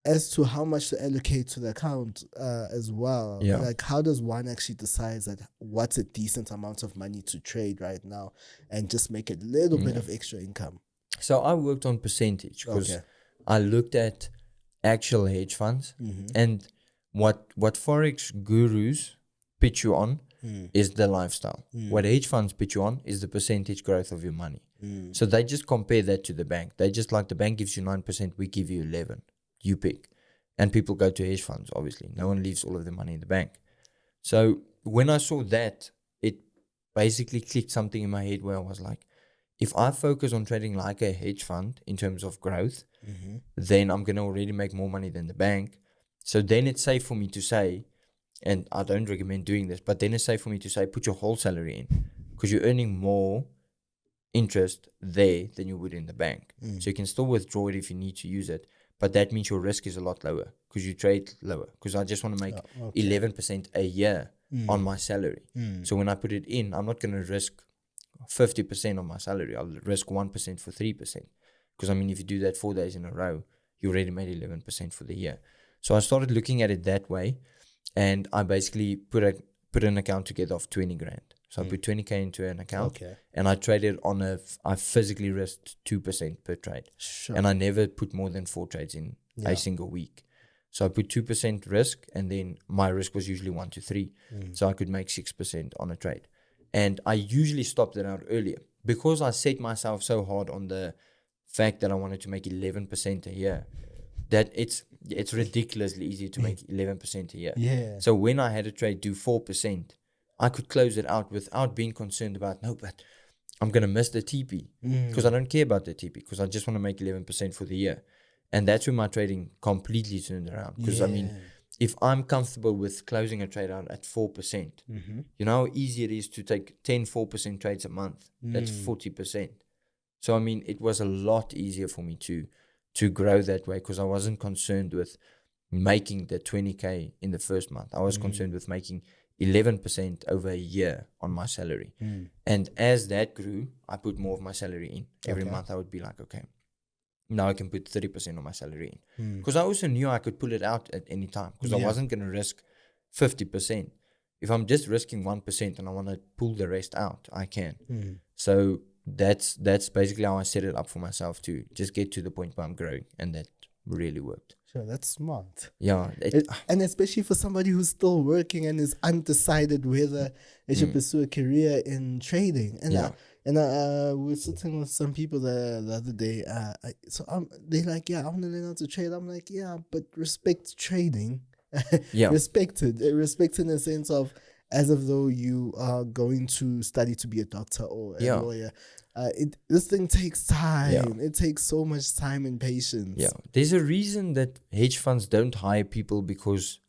as to how much to allocate to the account as well. Yeah. Like, how does one actually decide that what's a decent amount of money to trade right now and just make a little bit of extra income? So I worked on percentage because I looked at actual hedge funds and what Forex gurus pitch you on is the lifestyle. What hedge funds pitch you on is the percentage growth of your money. So they just compare that to the bank. They just like, the bank gives you 9%, we give you 11. You pick. And people go to hedge funds, obviously. No one leaves all of their money in the bank. So when I saw that, it basically clicked something in my head where I was like, if I focus on trading like a hedge fund in terms of growth, then I'm going to already make more money than the bank. So then it's safe for me to say, and I don't recommend doing this, but then it's safe for me to say, put your whole salary in, because you're earning more interest there than you would in the bank. So you can still withdraw it if you need to use it, but that means your risk is a lot lower because you trade lower. Because I just want to make 11% a year on my salary. So when I put it in, I'm not going to risk 50% of my salary. I'll risk 1% for 3%. Because I mean, if you do that 4 days in a row, you already made 11% for the year. So I started looking at it that way, and I basically put an account together of 20 grand. So I put 20K into an account, and I traded on I physically risked 2% per trade. And I never put more than 4 trades in a single week. So I put 2% risk, and then my risk was usually 1 to 3. So I could make 6% on a trade. And I usually stopped it out earlier because I set myself so hard on the fact that I wanted to make 11% a year, that it's ridiculously easy to make 11% a year. So when I had a trade do 4%, I could close it out without being concerned about, no, but I'm going to miss the TP, because I don't care about the TP, because I just want to make 11% for the year. And that's when my trading completely turned around. Because I mean, if I'm comfortable with closing a trade out at 4%, you know how easy it is to take 10 4% trades a month. That's 40%. So I mean, it was a lot easier for me to grow that way, because I wasn't concerned with making the 20K in the first month. I was concerned with making 11% over a year on my salary. And as that grew, I put more of my salary in. Every month I would be like, okay, now I can put 30% of my salary in. Because I also knew I could pull it out at any time, because I wasn't going to risk 50%. If I'm just risking 1% and I want to pull the rest out, I can. So that's basically how I set it up for myself to just get to the point where I'm growing, and that really worked. Sure, that's smart. Yeah. And especially for somebody who's still working and is undecided whether they should pursue a career in trading. And we were sitting with some people the other day. They're like, I want to learn how to trade. I'm like, but respect trading. Respected in the sense of, as of though you are going to study to be a doctor or a lawyer. This thing takes time. It takes so much time and patience. There's a reason that hedge funds don't hire people because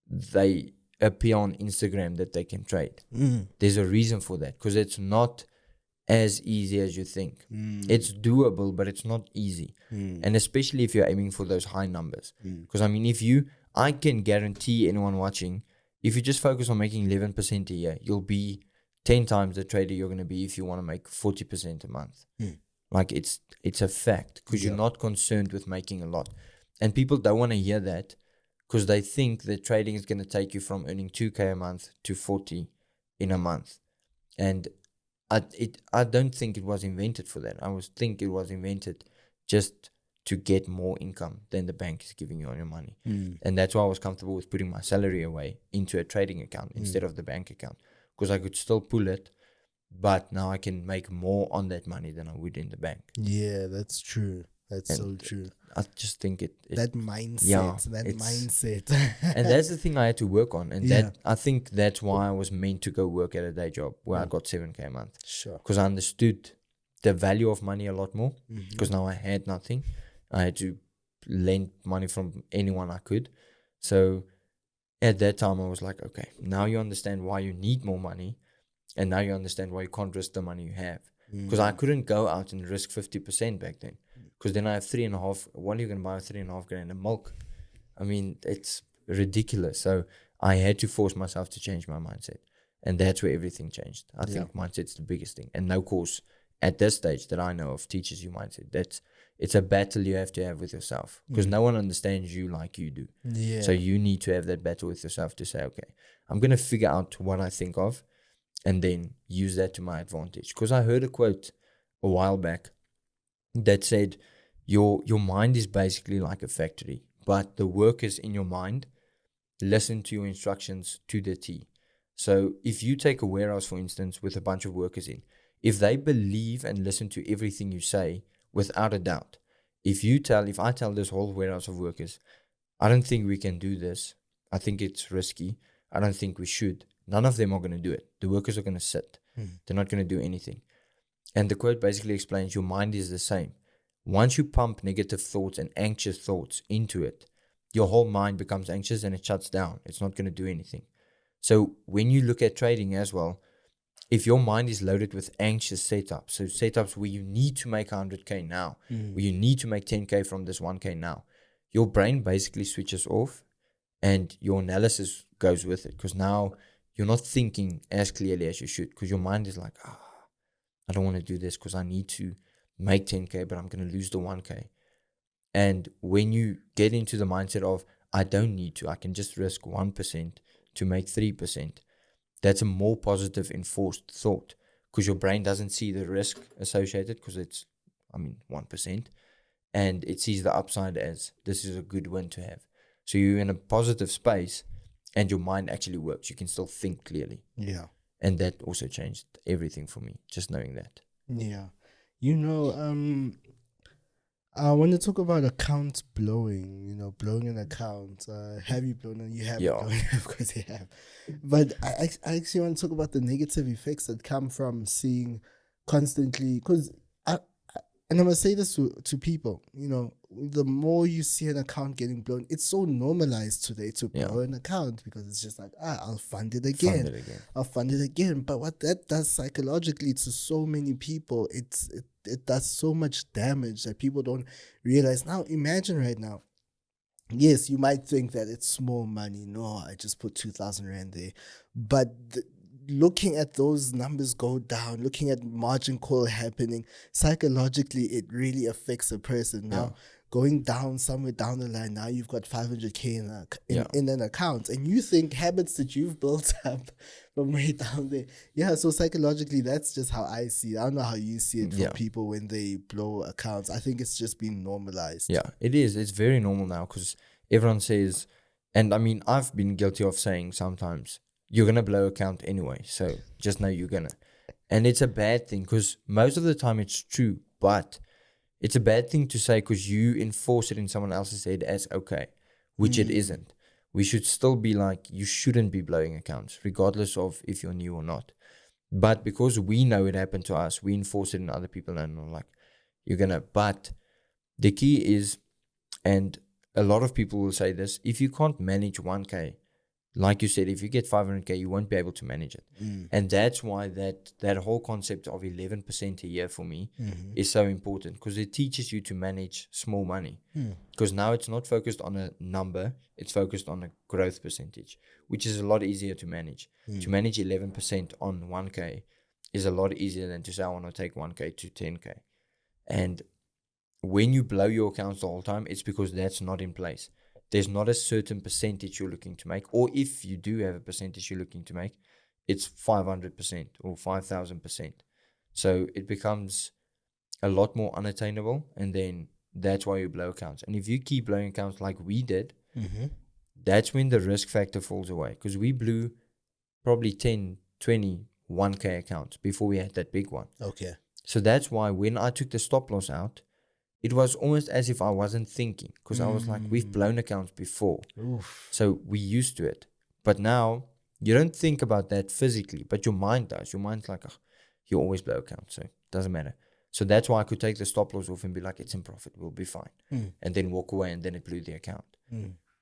they appear on Instagram that they can trade. There's a reason for that, because it's not as easy as you think. It's doable, but it's not easy. And especially if you're aiming for those high numbers. Because I mean, I can guarantee anyone watching, if you just focus on making 11% a year, you'll be 10 times the trader you're going to be if you want to make 40% a month. Like, it's a fact, because you're not concerned with making a lot. And people don't want to hear that, because they think that trading is going to take you from earning 2K a month to 40 in a month. And I don't think it was invented for that. I think it was invented just to get more income than the bank is giving you on your money. And that's why I was comfortable with putting my salary away into a trading account instead of the bank account, because I could still pull it, but now I can make more on that money than I would in the bank. Yeah, that's true. That's so true. I just think that mindset, mindset. And that's the thing I had to work on. And I think that's why I was meant to go work at a day job where I got 7K a month. Sure. Because I understood the value of money a lot more, because now I had nothing. I had to lend money from anyone I could. So at that time I was like, okay, now you understand why you need more money, and now you understand why you can't risk the money you have. Because I couldn't go out and risk 50% back then, because then I have 3.5. What are you going to buy with 3.5 grand of milk? I mean, it's ridiculous. So I had to force myself to change my mindset, and that's where everything changed. I think mindset's the biggest thing, and no course at this stage that I know of teaches you mindset. It's a battle you have to have with yourself, because no one understands you like you do. Yeah. So you need to have that battle with yourself to say, okay, I'm going to figure out what I think of and then use that to my advantage. Because I heard a quote a while back that said, your mind is basically like a factory, but the workers in your mind listen to your instructions to the T. So if you take a warehouse, for instance, with a bunch of workers in, if they believe and listen to everything you say, without a doubt, if I tell this whole warehouse of workers, I don't think we can do this, I think it's risky, I don't think we should, none of them are going to do it. The workers are going to sit. They're not going to do anything. And the quote basically explains your mind is the same. Once you pump negative thoughts and anxious thoughts into it, your whole mind becomes anxious and it shuts down. It's not going to do anything. So when you look at trading as well, if your mind is loaded with anxious setups, so setups where you need to make 100K now, where you need to make 10K from this 1K now, your brain basically switches off and your analysis goes with it, because now you're not thinking as clearly as you should, because your mind is like, I don't want to do this because I need to make 10K, but I'm going to lose the 1K. And when you get into the mindset of, I don't need to, I can just risk 1% to make 3%, that's a more positive enforced thought, because your brain doesn't see the risk associated, because it's, 1%, and it sees the upside as this is a good win to have. So you're in a positive space and your mind actually works. You can still think clearly. Yeah. And that also changed everything for me, just knowing that. Yeah. I want to talk about accounts blowing, blowing an account. Have you blown it? You have blown it, of course you have. But I actually want to talk about the negative effects that come from seeing constantly, because and I'm going to say this to people, the more you see an account getting blown, it's so normalized today to blow an account, because it's just like, I'll fund it again. I'll fund it again. But what that does psychologically to so many people, it does so much damage that people don't realize. Now, imagine right now, yes, you might think that it's small money. No, I just put 2,000 Rand there. But looking at those numbers go down, looking at margin call happening, psychologically, it really affects a person. Now, going down somewhere down the line, now you've got 500K in an account, and you think habits that you've built up from way down there. Yeah, so psychologically, that's just how I see it. I don't know how you see it for people when they blow accounts. I think it's just been normalized. Yeah, it is. It's very normal now, because everyone says, and I've been guilty of saying sometimes, you're going to blow account anyway, so just know you're going to. And it's a bad thing, because most of the time it's true, but it's a bad thing to say because you enforce it in someone else's head as okay, which it isn't. We should still be like, you shouldn't be blowing accounts, regardless of if you're new or not. But because we know it happened to us, we enforce it in other people, and we're like, you're going to. But the key is, and a lot of people will say this, if you can't manage 1K, like you said, if you get 500K, you won't be able to manage it. And that's why that whole concept of 11% a year for me is so important, because it teaches you to manage small money. Because now it's not focused on a number, it's focused on a growth percentage, which is a lot easier to manage. To manage 11% on 1K is a lot easier than to say, I want to take 1K to 10K. And when you blow your accounts the whole time, it's because that's not in place. There's not a certain percentage you're looking to make, or if you do have a percentage you're looking to make, it's 500% or 5,000%. So it becomes a lot more unattainable, and then that's why you blow accounts. And if you keep blowing accounts like we did, that's when the risk factor falls away, because we blew probably 10, 20, 1K accounts before we had that big one. Okay. So that's why when I took the stop loss out, it was almost as if I wasn't thinking, because I was like, we've blown accounts before. So we used to it. But now you don't think about that physically, but your mind does. Your mind's like, you always blow accounts, so it doesn't matter. So that's why I could take the stop loss off and be like, it's in profit, we'll be fine. And then walk away, and then it blew the account.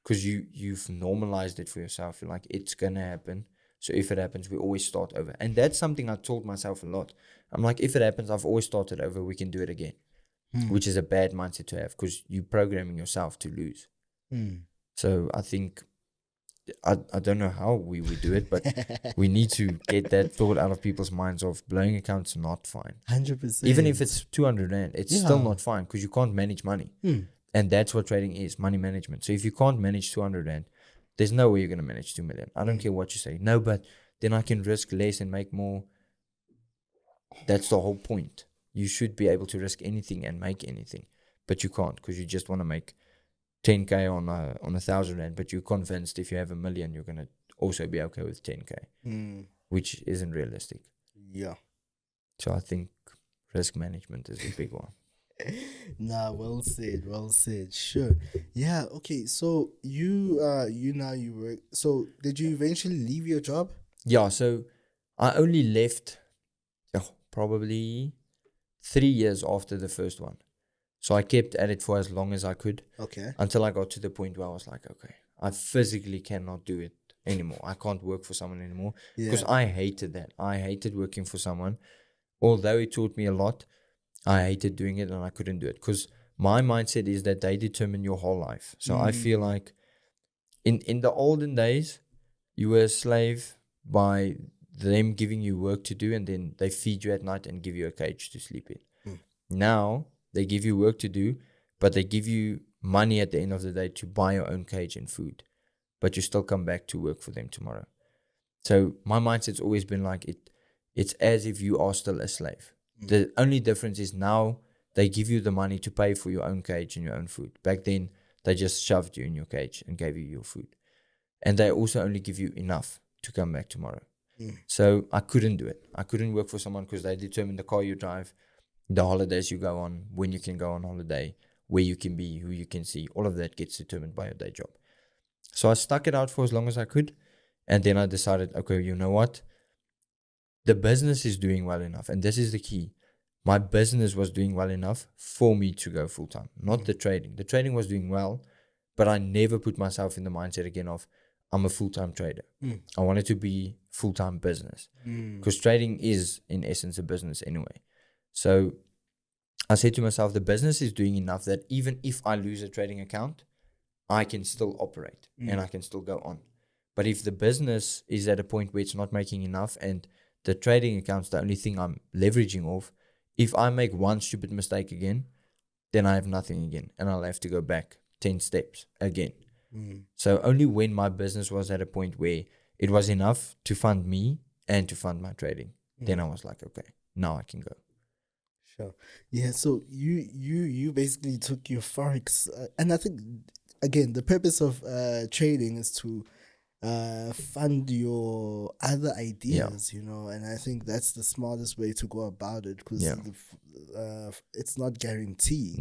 Because you've normalized it for yourself. You're like, it's going to happen. So if it happens, we always start over. And that's something I told myself a lot. I'm like, if it happens, I've always started over, we can do it again. Which is a bad mindset to have, because you're programming yourself to lose. So I think I don't know how we do it, but we need to get that thought out of people's minds of blowing accounts not fine. 100%. Even if it's 200 rand, it's still Yeah. not fine because you can't manage money. Mm. And that's what trading is, money management. So if you can't manage 200 rand, there's no way you're going to manage 2 million. I don't care what you say. No, but then I can risk less and make more. That's the whole point. You should be able to risk anything and make anything, but you can't because you just want to make 10K on 1,000 rand, but you're convinced if you have 1 million, you're going to also be okay with 10K, which isn't realistic. Yeah. So I think risk management is a big one. Nah, well said. Sure. Yeah, okay. So you work. So did you eventually leave your job? Yeah, so I only left probably 3 years after the first one. So I kept at it for as long as I could. Okay. Until I got to the point where I was like, okay, I physically cannot do it anymore. I can't work for someone anymore. Because I hated that. I hated working for someone. Although it taught me a lot, I hated doing it and I couldn't do it. Because my mindset is that they determine your whole life. So I feel like in the olden days, you were a slave by them giving you work to do, and then they feed you at night and give you a cage to sleep in. Now they give you work to do, but they give you money at the end of the day to buy your own cage and food, but you still come back to work for them tomorrow. So my mindset's always been like it's as if you are still a slave. The only difference is now they give you the money to pay for your own cage and your own food. Back then they just shoved you in your cage and gave you your food, and they also only give you enough to come back tomorrow. So I couldn't do it. I couldn't work for someone because they determine the car you drive, the holidays you go on, when you can go on holiday, where you can be, who you can see. All of that gets determined by your day job. So I stuck it out for as long as I could. And then I decided, okay, you know what? The business is doing well enough. And this is the key. My business was doing well enough for me to go full time, not the trading. The trading was doing well, but I never put myself in the mindset again of I'm a full-time trader. I wanted to be full-time business because trading is in essence a business anyway. So I said to myself, the business is doing enough that even if I lose a trading account, I can still operate and I can still go on. But if the business is at a point where it's not making enough and the trading account's the only thing I'm leveraging off, if I make one stupid mistake again, then I have nothing again and I'll have to go back 10 steps again. So only when my business was at a point where it was enough to fund me and to fund my trading, then I was like, okay, now I can go. Sure. Yeah. So you basically took your Forex, and I think again the purpose of trading is to fund your other ideas, you know, and I think that's the smartest way to go about it because it's not guaranteed.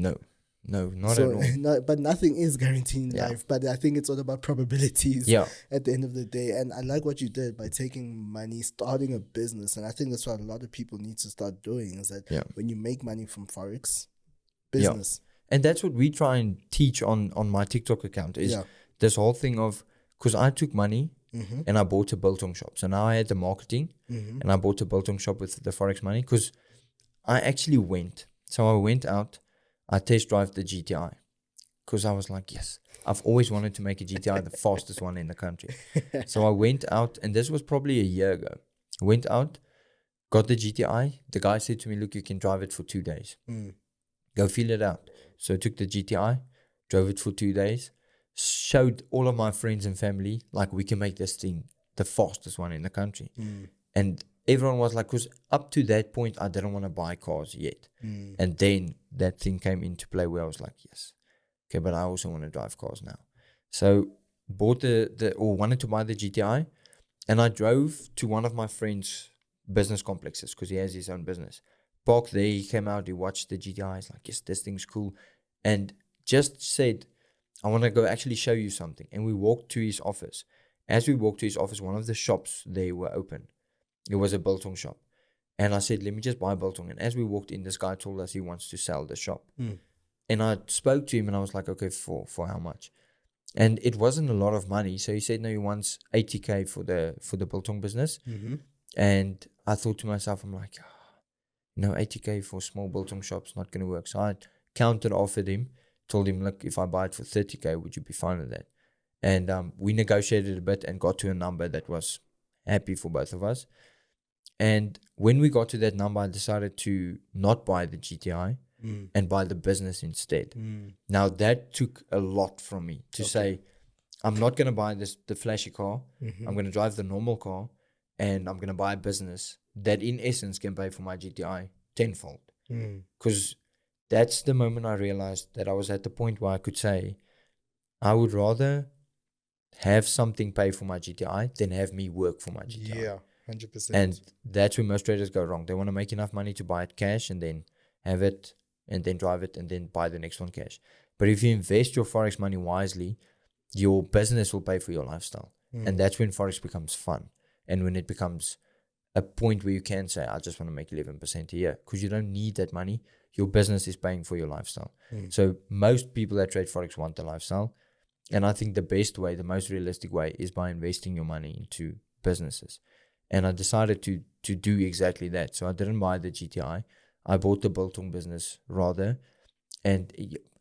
No, not at all. But nothing is guaranteed in life. But I think it's all about probabilities at the end of the day. And I like what you did by taking money, starting a business. And I think that's what a lot of people need to start doing is that when you make money from Forex, business. And that's what we try and teach on my TikTok account is this whole thing of, because I took money and I bought a Biltong Shop. So now I had the marketing and I bought a Biltong Shop with the Forex money because I actually went. So I went out. I test drove the GTI because I was like, yes, I've always wanted to make a GTI the fastest one in the country. So I went out, and this was probably a year ago. Went out, got the GTI. The guy said to me, look, you can drive it for 2 days. Go feel it out. So I took the GTI, drove it for 2 days, showed all of my friends and family, like, we can make this thing the fastest one in the country. And everyone was like, because up to that point, I didn't want to buy cars yet. And then that thing came into play where I was like, yes, okay, but I also want to drive cars now. So bought wanted to buy the GTI, and I drove to one of my friend's business complexes because he has his own business. Parked there, he came out, he watched the GTI, he's like, yes, this thing's cool. And just said, I want to go actually show you something. And we walked to his office. As we walked to his office, one of the shops they were open. It was a Biltong shop. And I said, let me just buy Biltong. And as we walked in, this guy told us he wants to sell the shop. And I spoke to him and I was like, okay, for how much? And it wasn't a lot of money. So he said, no, he wants 80K for the Biltong business. And I thought to myself, I'm like, 80K for small Biltong shop's not going to work. So I counter offered him, told him, look, if I buy it for 30K, would you be fine with that? And we negotiated a bit and got to a number that was happy for both of us. And when we got to that number, I decided to not buy the GTI and buy the business instead. Now that took a lot from me to say, I'm not going to buy the flashy car. I'm going to drive the normal car, and I'm going to buy a business that in essence can pay for my GTI tenfold. Because that's the moment I realized that I was at the point where I could say, I would rather have something pay for my GTI than have me work for my GTI. Yeah, 100%. And that's where most traders go wrong. They want to make enough money to buy it cash and then have it and then drive it and then buy the next one cash. But if you invest your Forex money wisely, your business will pay for your lifestyle. And that's when Forex becomes fun. And when it becomes a point where you can say, I just want to make 11% a year, because you don't need that money. Your business is paying for your lifestyle. So most people that trade Forex want the lifestyle. And I think the best way, the most realistic way, is by investing your money into businesses. And I decided to do exactly that. So I didn't buy the GTI. I bought the Biltong business rather. And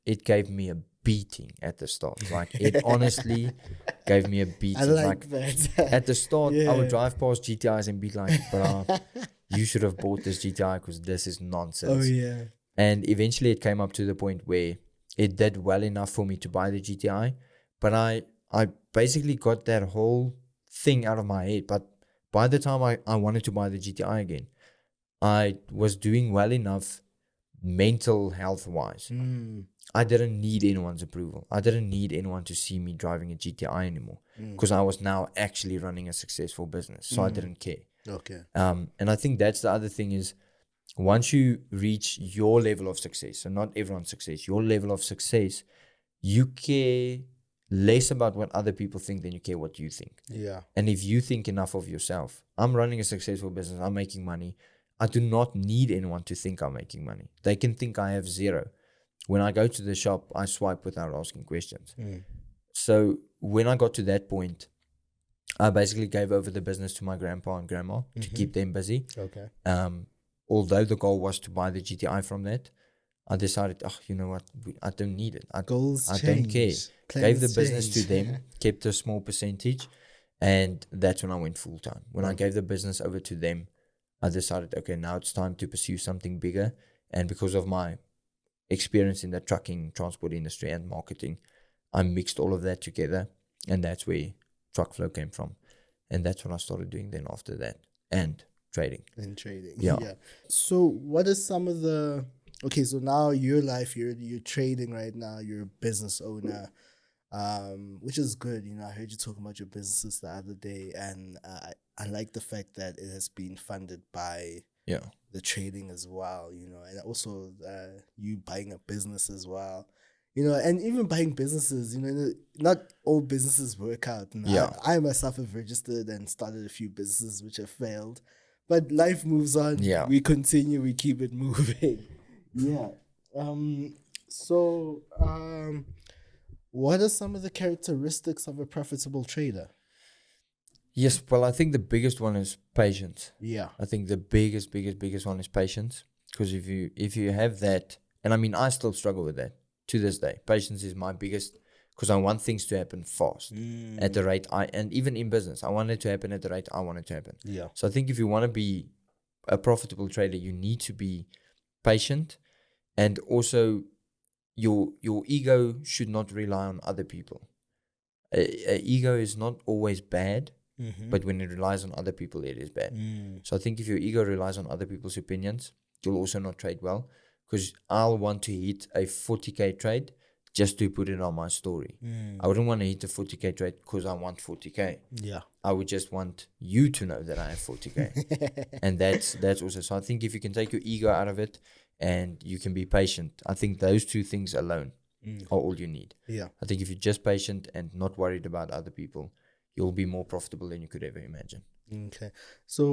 it gave me a beating at the start. Like, it honestly gave me a beating. I like that. At the start, I would drive past GTIs and be like, bro, you should have bought this GTI because this is nonsense. Oh, yeah. And eventually it came up to the point where it did well enough for me to buy the GTI. But I basically got that whole thing out of my head. But by the time I wanted to buy the GTI again, I was doing well enough mental health wise. I didn't need anyone's approval. I didn't need anyone to see me driving a GTI anymore, because I was now actually running a successful business. So I didn't care. Okay. And I think that's the other thing is, once you reach your level of success, so not everyone's success, your level of success, you care less about what other people think than you care what you think. Yeah. And if you think enough of yourself, I'm running a successful business, I'm making money, I do not need anyone to think I'm making money. They can think I have zero. When I go to the shop, I swipe without asking questions. So when I got to that point, I basically gave over the business to my grandpa and grandma to keep them busy. Okay. Although the goal was to buy the GTI from that, I decided, you know what, I don't need it. I don't care. Gave the business to them, kept a small percentage, and that's when I went full time. When I gave the business over to them, I decided, okay, now it's time to pursue something bigger. And because of my experience in the trucking, transport industry and marketing, I mixed all of that together, and that's where Truck Flow came from. And that's what I started doing then after that, and trading. Yeah. So what are some of the, okay, so now your life, you're trading right now, you're a business owner, which is good. You know, I heard you talking about your businesses the other day, and I like the fact that it has been funded by the trading as well, you know, and also you buying a business as well, you know, and even buying businesses, you know, not all businesses work out. And I myself have registered and started a few businesses which have failed, but life moves on. We continue, we keep it moving. So what are some of the characteristics of a profitable trader? Yes, well, I think the biggest one is patience. Yeah. I think the biggest one is patience. Because if you have that, and I mean, I still struggle with that to this day. Patience is my biggest, because I want things to happen fast at the rate and even in business, I want it to happen at the rate I want it to happen. Yeah. So I think if you want to be a profitable trader, you need to be patient, and also your ego should not rely on other people. A ego is not always bad. But when it relies on other people, it is bad. So I think if your ego relies on other people's opinions, you'll also not trade well, because I'll want to hit a 40K trade just to put it on my story. I wouldn't want to hit a 40K trade because I want 40K. Yeah. I would just want you to know that I have 40K. And that's also, so I think if you can take your ego out of it and you can be patient, I think those two things alone are all you need. Yeah. I think if you're just patient and not worried about other people, you'll be more profitable than you could ever imagine. Okay. So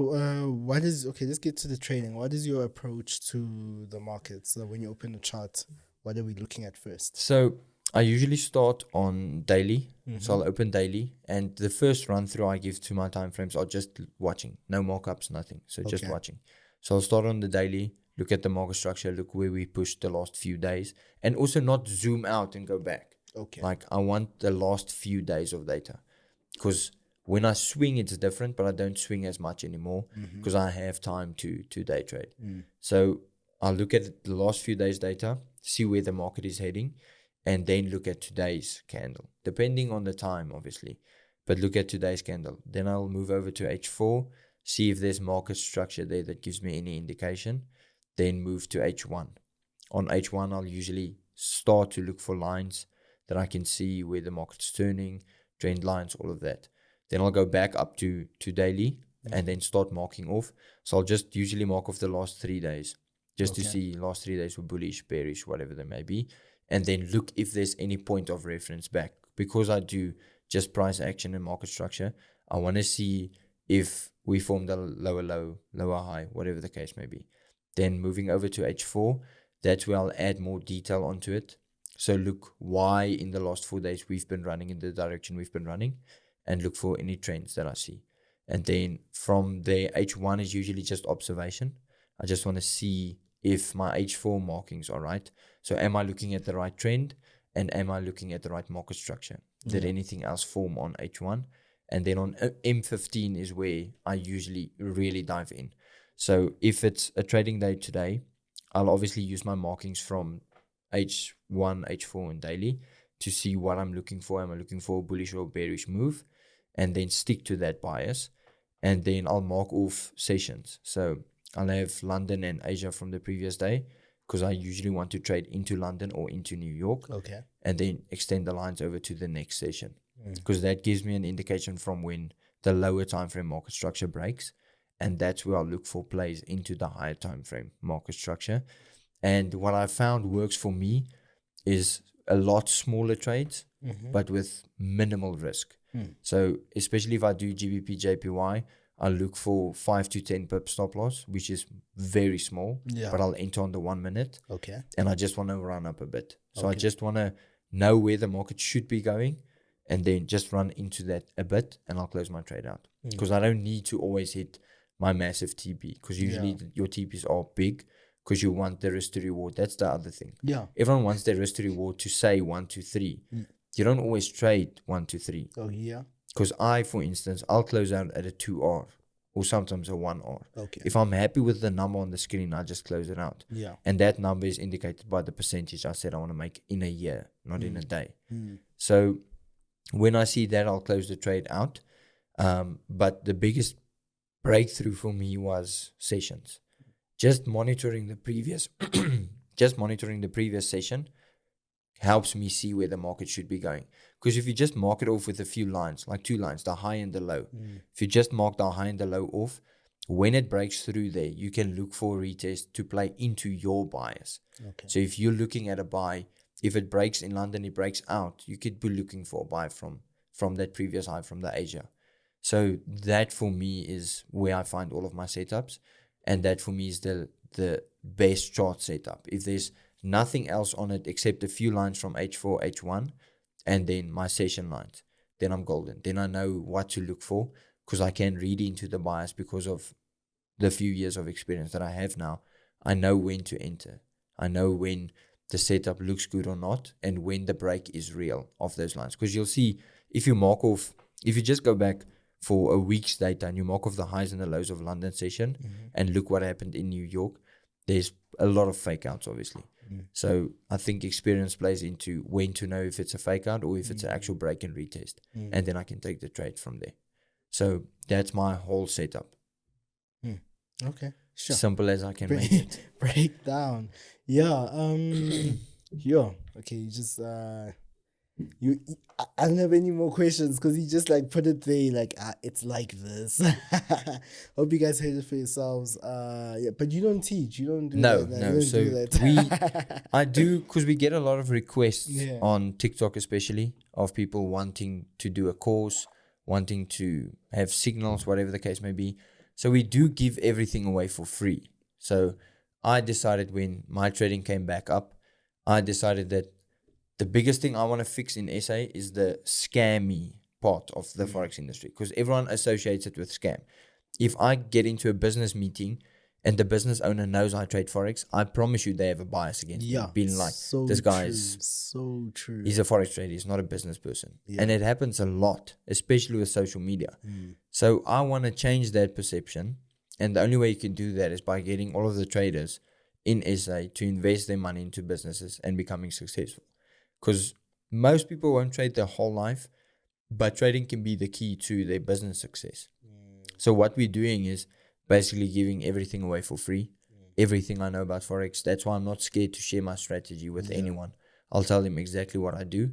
let's get to the trading. What is your approach to the markets? So when you open the chart, what are we looking at first? So I usually start on daily. So I'll open daily, and the first run through I give to my time frames are just watching, no markups, nothing. So just watching. So I'll start on the daily, look at the market structure, look where we pushed the last few days, and also not zoom out and go back. Okay. Like I want the last few days of data, because when I swing, it's different, but I don't swing as much anymore because I have time to day trade. So I'll look at the last few days data, see where the market is heading, and then look at today's candle, depending on the time, obviously. But look at today's candle. Then I'll move over to H4, see if there's market structure there that gives me any indication. Then move to H1. On H1, I'll usually start to look for lines that I can see where the market's turning, trend lines, all of that. Then I'll go back up to daily and then start marking off. So I'll just usually mark off the last 3 days just to see last 3 days were bullish, bearish, whatever they may be. And then look if there's any point of reference back. Because I do just price action and market structure, I want to see if we formed a lower low, lower high, whatever the case may be. Then moving over to H4, that's where I'll add more detail onto it. So look why in the last 4 days we've been running in the direction we've been running, and look for any trends that I see. And then from there, H1 is usually just observation. I just want to see if my H4 markings are right. So am I looking at the right trend, and am I looking at the right market structure? Did anything else form on H1? And then on M15 is where I usually really dive in. So if it's a trading day today, I'll obviously use my markings from H1, H4 and daily to see what I'm looking for. Am I looking for a bullish or bearish move? And then stick to that bias. And then I'll mark off sessions. So I'll have London and Asia from the previous day, because I usually want to trade into London or into New York. Okay. And then extend the lines over to the next session, because that gives me an indication from when the lower time frame market structure breaks. And that's where I'll look for plays into the higher time frame market structure. And what I found works for me is a lot smaller trades, but with minimal risk. So especially if I do GBP JPY, I'll look for 5 to 10 pip stop loss, which is very small, but I'll enter on the 1 minute. Okay. And I just want to run up a bit. So I just want to know where the market should be going, and then just run into that a bit, and I'll close my trade out. Because I don't need to always hit my massive TP, because usually your TPs are big, because you want the risk to reward. That's the other thing. Yeah. Everyone wants their risk to reward to say 1, 2, 3. You don't always trade 1, 2, 3. Oh, yeah. Because for instance, I'll close out at a 2R or sometimes a 1R. Okay. If I'm happy with the number on the screen, I just close it out. Yeah. And that number is indicated by the percentage I said I want to make in a year, not in a day. So when I see that, I'll close the trade out. But the biggest breakthrough for me was sessions. Just monitoring the previous session helps me see where the market should be going. Because if you just mark it off with a few lines, like 2 lines, the high and the low, if you just mark the high and the low off, when it breaks through there, you can look for a retest to play into your bias. Okay. So if you're looking at a buy, if it breaks in London, it breaks out, you could be looking for a buy from that previous high from the Asia. So that for me is where I find all of my setups. And that for me is the best chart setup. If there's nothing else on it except a few lines from H4, H1, and then my session lines, then I'm golden. Then I know what to look for, because I can read into the bias because of the few years of experience that I have now. I know when to enter. I know when the setup looks good or not, and when the break is real of those lines. Because you'll see, if you just go back for a week's data and you mark off the highs and the lows of London session and look what happened in New York, there's a lot of fake outs, obviously. So I think experience plays into when to know if it's a fake out or if it's an actual break and retest. And then I can take the trade from there. So that's my whole setup. Okay. Sure. Simple as I can make it. Break down. Yeah. Yeah. Okay. You just I don't have any more questions, because you just like put it there like it's like this. Hope you guys heard it for yourselves. Yeah, but you don't teach. You don't do No. that. I do, because we get a lot of requests on TikTok, especially, of people wanting to do a course, wanting to have signals, whatever the case may be. So we do give everything away for free. So I decided when my trading came back up, I decided that the biggest thing I want to fix in SA is the scammy part of the Forex industry, because everyone associates it with scam. If I get into a business meeting and the business owner knows I trade Forex, I promise you they have a bias against me, being like, so this guy true, is, so true. he's a Forex trader, he's not a business person. Yeah. And it happens a lot, especially with social media. Mm. So I want to change that perception. And the only way you can do that is by getting all of the traders in SA to invest their money into businesses and becoming successful. Because most people won't trade their whole life, but trading can be the key to their business success. So what we're doing is basically giving everything away for free. Everything I know about Forex. That's why I'm not scared to share my strategy with anyone. I'll tell them exactly what I do,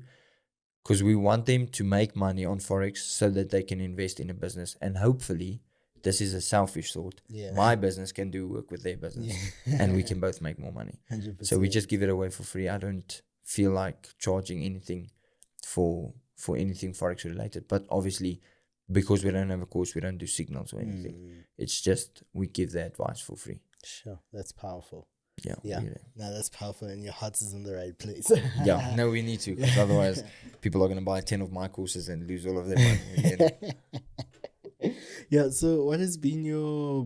because we want them to make money on Forex so that they can invest in a business. And hopefully, this is a selfish thought. My business can do work with their business and we can both make more money. 100%. So we just give it away for free. I don't feel like charging anything for anything Forex related. But obviously, because we don't have a course, we don't do signals or anything. It's just we give the advice for free. Sure, that's powerful. Yeah. No, that's powerful, and your heart is in the right place. Yeah, no, we need to, because otherwise people are going to buy 10 of my courses and lose all of their money again. Yeah, so what has been your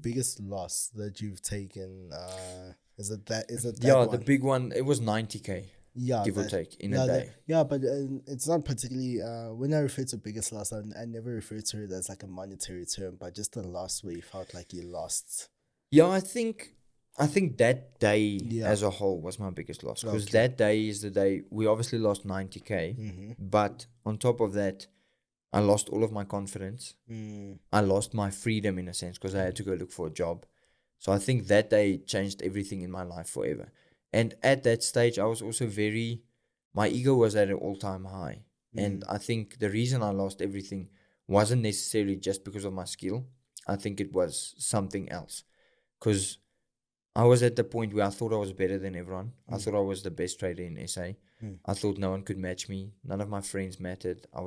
biggest loss that you've taken? Is it that Yeah, one? the big one, it was 90K, give or take, in a day. But it's not particularly, when I refer to biggest loss, I never refer to it as like a monetary term, but just a loss where you felt like you lost. Yeah, I think that day as a whole was my biggest loss, because that day is the day we obviously lost 90K, but on top of that, I lost all of my confidence. I lost my freedom in a sense, because I had to go look for a job. So I think that day changed everything in my life forever. And at that stage, I was also my ego was at an all-time high. And I think the reason I lost everything wasn't necessarily just because of my skill. I think it was something else. Because I was at the point where I thought I was better than everyone. I thought I was the best trader in SA. I thought no one could match me. None of my friends mattered. I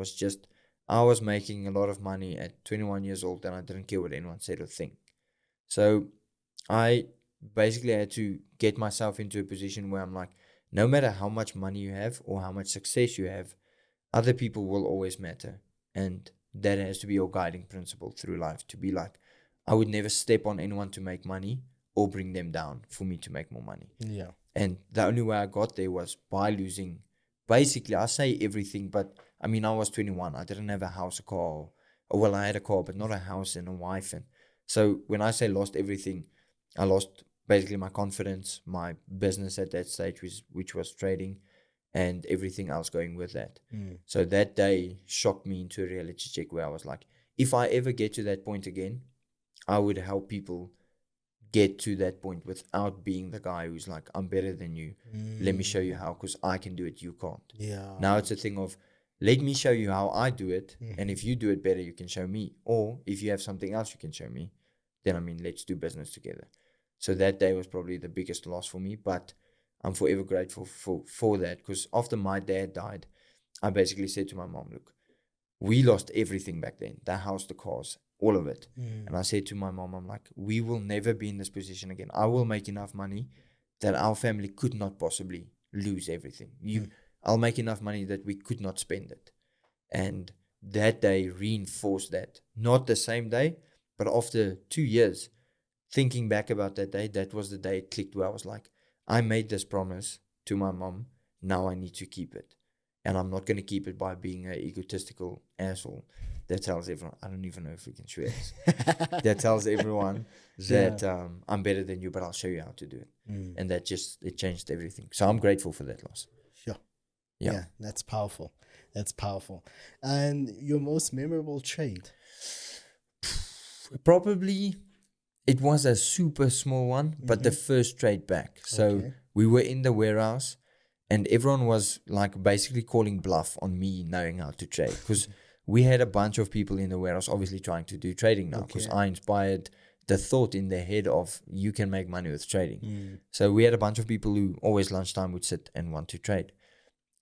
was making a lot of money at 21 years old, and I didn't care what anyone said or think. So I basically had to get myself into a position where I'm like, no matter how much money you have or how much success you have, other people will always matter. And that has to be your guiding principle through life, to be like, I would never step on anyone to make money or bring them down for me to make more money. Yeah. And the only way I got there was by losing, basically, I say everything, but I mean, I was 21. I didn't have a house, a car, or well, I had a car, but not a house and a wife. And so when I say lost everything, I lost basically my confidence, my business at that stage, which was trading, and everything else going with that. So that day shocked me into a reality check where I was like, if I ever get to that point again, I would help people get to that point without being the guy who's like, I'm better than you. Let me show you how, because I can do it, you can't. Yeah. Now it's a thing of, let me show you how I do it. And if you do it better, you can show me. Or if you have something else you can show me, then I mean, let's do business together. So that day was probably the biggest loss for me, but I'm forever grateful for that, because after my dad died, I basically said to my mom, look, we lost everything back then, the house, the cars, all of it. And I said to my mom, I'm like, we will never be in this position again. I will make enough money that our family could not possibly lose everything. I'll make enough money that we could not spend it. And that day reinforced that. Not the same day, but after 2 years, thinking back about that day, that was the day it clicked, where I was like, I made this promise to my mom. Now I need to keep it. And I'm not going to keep it by being an egotistical asshole that tells everyone, I don't even know if we can swear this, that tells everyone that I'm better than you, but I'll show you how to do it. And that it changed everything. So I'm grateful for that loss. Sure. Yeah, that's powerful. That's powerful. And your most memorable trade? Probably, it was a super small one, but the first trade back. So we were in the warehouse, and everyone was like basically calling bluff on me knowing how to trade, because we had a bunch of people in the warehouse obviously trying to do trading now, because I inspired the thought in their head of you can make money with trading. So we had a bunch of people who always lunchtime would sit and want to trade.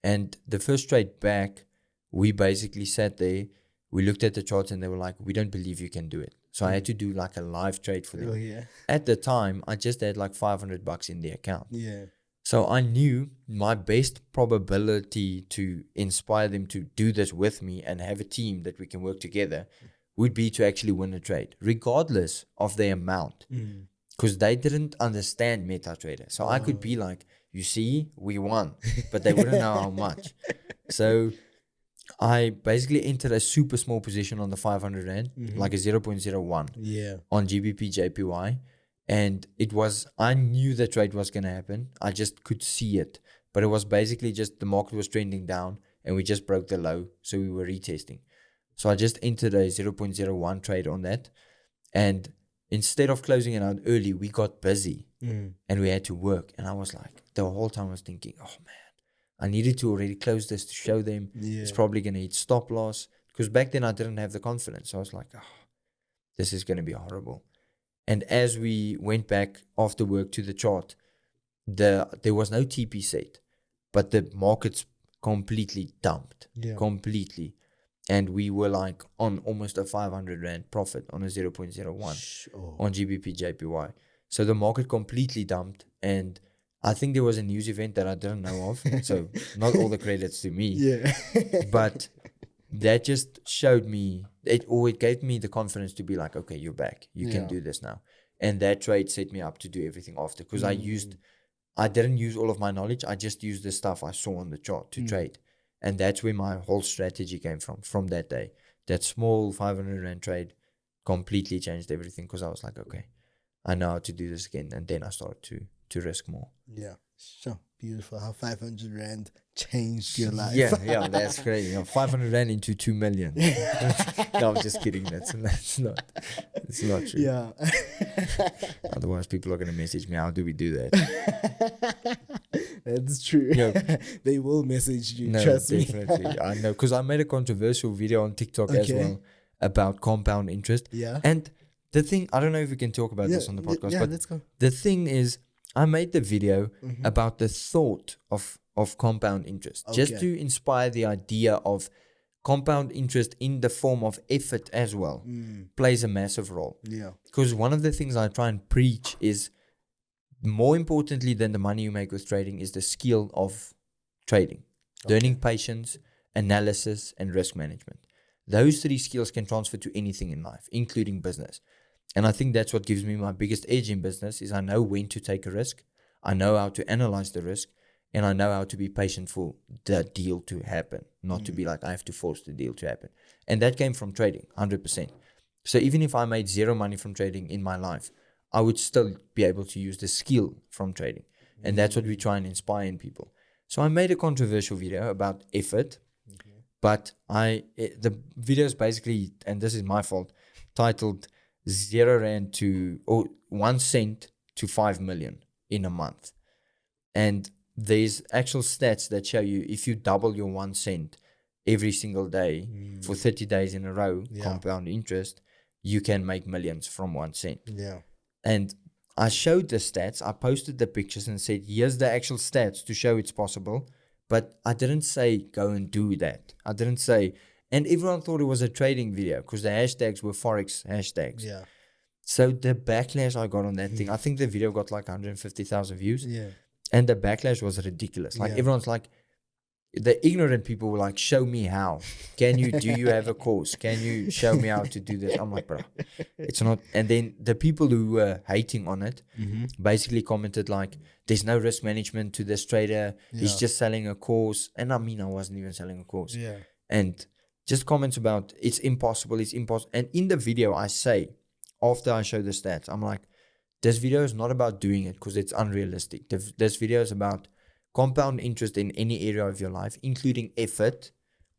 And the first trade back, we basically sat there, we looked at the charts, and they were like, we don't believe you can do it. So I had to do like a live trade for them. At the time, I just had like $500 in the account. So I knew my best probability to inspire them to do this with me and have a team that we can work together would be to actually win a trade, regardless of the amount. because they didn't understand MetaTrader. So I could be like, you see, we won, but they wouldn't know how much. So I basically entered a super small position on the 500 Rand, like a 0.01 on GBP JPY. And it was, I knew the trade was going to happen. I just could see it. But it was basically just the market was trending down and we just broke the low. So we were retesting. So I just entered a 0.01 trade on that. And instead of closing it out early, we got busy and we had to work. And I was like, the whole time I was thinking, oh man, I needed to already close this to show them it's probably going to hit stop loss. Because back then I didn't have the confidence. So I was like, oh, this is going to be horrible. And as we went back after work to the chart, there was no TP set, but the markets completely dumped, completely. And we were like on almost a 500 Rand profit on a 0.01 on GBP JPY. So the market completely dumped. And I think there was a news event that I didn't know of. So not all the credits to me. But that just showed me, it gave me the confidence to be like, okay, you're back. You can do this now. And that trade set me up to do everything after. Because I didn't use all of my knowledge. I just used the stuff I saw on the chart to trade. And that's where my whole strategy came from that day. That small 500 Rand trade completely changed everything because I was like, okay, I know how to do this again. And then I started to risk more. Yeah, sure. Beautiful. How 500 Rand changed your life. Yeah, that's crazy. 500 Rand into 2 million. No, I'm just kidding. It's not true. Yeah. Otherwise, people are going to message me, how do we do that? That's true. Yeah. They will message you, No, trust definitely. me. I know, because I made a controversial video on TikTok as well about compound interest. Yeah. And the thing, I don't know if we can talk about this on the podcast, but let's go. the thing is, I made the video about the thought of compound interest, just to inspire the idea of compound interest in the form of effort as well plays a massive role. Yeah. Because one of the things I try and preach is, more importantly than the money you make with trading is the skill of trading, learning patience, analysis, and risk management. Those three skills can transfer to anything in life, including business. And I think that's what gives me my biggest edge in business is I know when to take a risk, I know how to analyze the risk, and I know how to be patient for the deal to happen, not to be like, I have to force the deal to happen. And that came from trading, 100%. So even if I made zero money from trading in my life, I would still be able to use the skill from trading. And that's what we try and inspire in people. So I made a controversial video about effort, but the video is basically, and this is my fault, titled 0 Rand to, or 1 cent to 5 million in a month. And there's actual stats that show you if you double your 1 cent every single day for 30 days in a row, compound interest, you can make millions from 1 cent. Yeah. And I showed the stats, I posted the pictures and said, here's the actual stats to show it's possible. But I didn't say, go and do that. I didn't say, and everyone thought it was a trading video because the hashtags were Forex hashtags. Yeah. So the backlash I got on that thing, I think the video got like 150,000 views. Yeah. And the backlash was ridiculous. Like everyone's like, the ignorant people were like, show me how. Do you have a course? Can you show me how to do this? I'm like, bro, it's not. And then the people who were hating on it basically commented like, there's no risk management to this trader. He's just selling a course. And I mean, I wasn't even selling a course. Yeah. And just comments about it's impossible. And in the video, I say, after I show the stats, I'm like, this video is not about doing it because it's unrealistic. This video is about compound interest in any area of your life, including effort,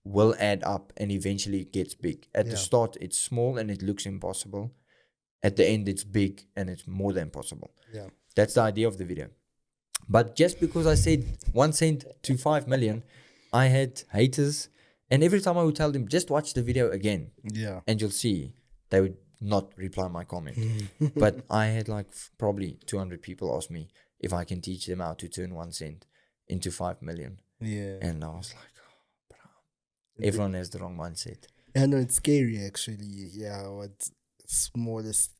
will add up and eventually it gets big. At the start, it's small and it looks impossible. At the end, it's big and it's more than possible. Yeah. That's the idea of the video. But just because I said 1 cent to 5 million, I had haters. And every time I would tell them, just watch the video again. Yeah. And you'll see, they would not reply my comment. But I had like probably 200 people ask me if I can teach them how to turn 1 cent into 5 million. Yeah. And I was like, oh, bro, everyone has the wrong mindset. I know it's scary actually. Yeah, what smallest,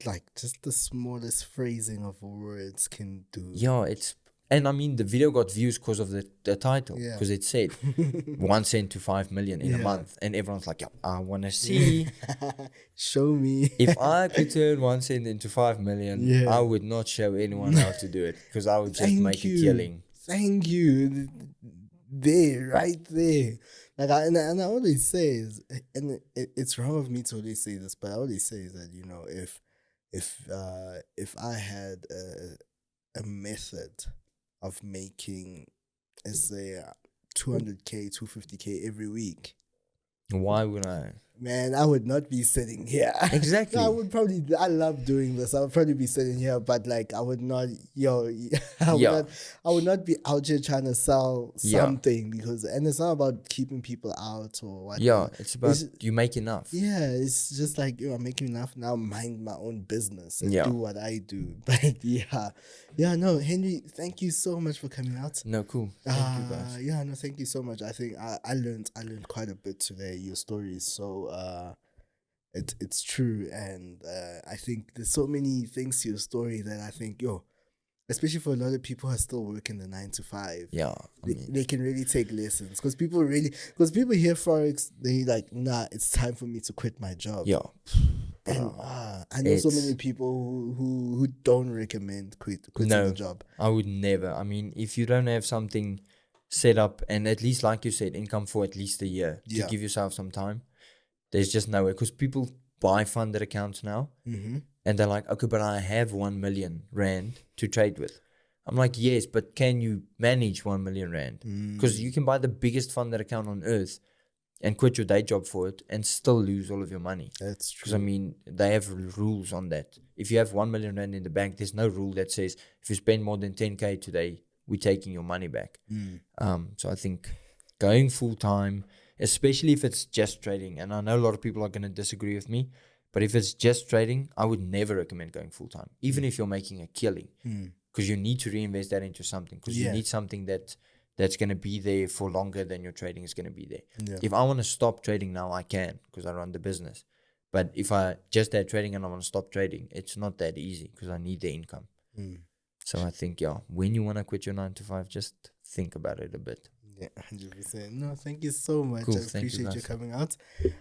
like just the smallest phrasing of words can do. Yeah, it's And I mean, the video got views because of the title, Yeah. because it said 1 cent to 5 million in a Yeah. month. And everyone's like, yeah, I want to see. Show me. If I could turn 1 cent into 5 million, Yeah. I would not show anyone how to do it, because I would just make a killing. Thank you. There, right there. Like, and I always say is, and it's wrong of me to always say this, but I always say is that, you know, if I had a method of making, let's say, 200K, 250K every week, Why would I? man, I would not be sitting here. Exactly. No, I love doing this. I would probably be sitting here, but like, I would not, I would not be out here trying to sell something, because, and it's not about keeping people out or what. Yeah, it's about you make enough. Yeah, it's just like, I'm making enough now, mind my own business and Yeah. do what I do. But no, Henry, thank you so much for coming out. No, cool. Thank you, guys. Yeah, no, thank you so much. I think I learned quite a bit today. Your story is so it's true, and I think there's so many things to your story that I think, especially for a lot of people who are still working the 9 to 5. Yeah, they can really take lessons, because people hear Forex, they like, nah, it's time for me to quit my job. Yeah. And I know so many people who don't recommend quitting the job. I would never. I mean, if you don't have something set up, and at least, like you said, income for at least a year to give yourself some time, there's just no way. Because people buy funded accounts now, and they're like, okay, but I have 1 million rand to trade with. I'm like, yes, but can you manage 1 million rand? Because you can buy the biggest funded account on earth and quit your day job for it and still lose all of your money. That's true. Because, I mean, they have rules on that. If you have 1 million rand in the bank, there's no rule that says if you spend more than 10K today, we're taking your money back. So I think going full time, especially if it's just trading, and I know a lot of people are going to disagree with me, but if it's just trading, I would never recommend going full time, even if you're making a killing, because you need to reinvest that into something, because you need something that's going to be there for longer than your trading is going to be there. If I want to stop trading now, I can, because I run the business. But if I just had trading and I want to stop trading, it's not that easy, because I need the income. So I think, when you want to quit your 9 to 5, just think about it a bit. Yeah, 100%. No, thank you so much. Cool, I appreciate you coming out.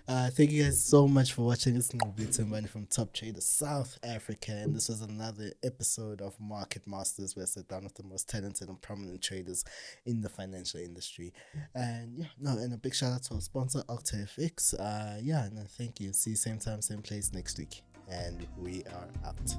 Thank you guys so much for watching. This is Nqobile Tembane from Top Traders South Africa, and this was another episode of Market Masters, where I sit down with the most talented and prominent traders in the financial industry. And and a big shout out to our sponsor, OctaFX. Thank you. See you same time, same place next week, and we are out.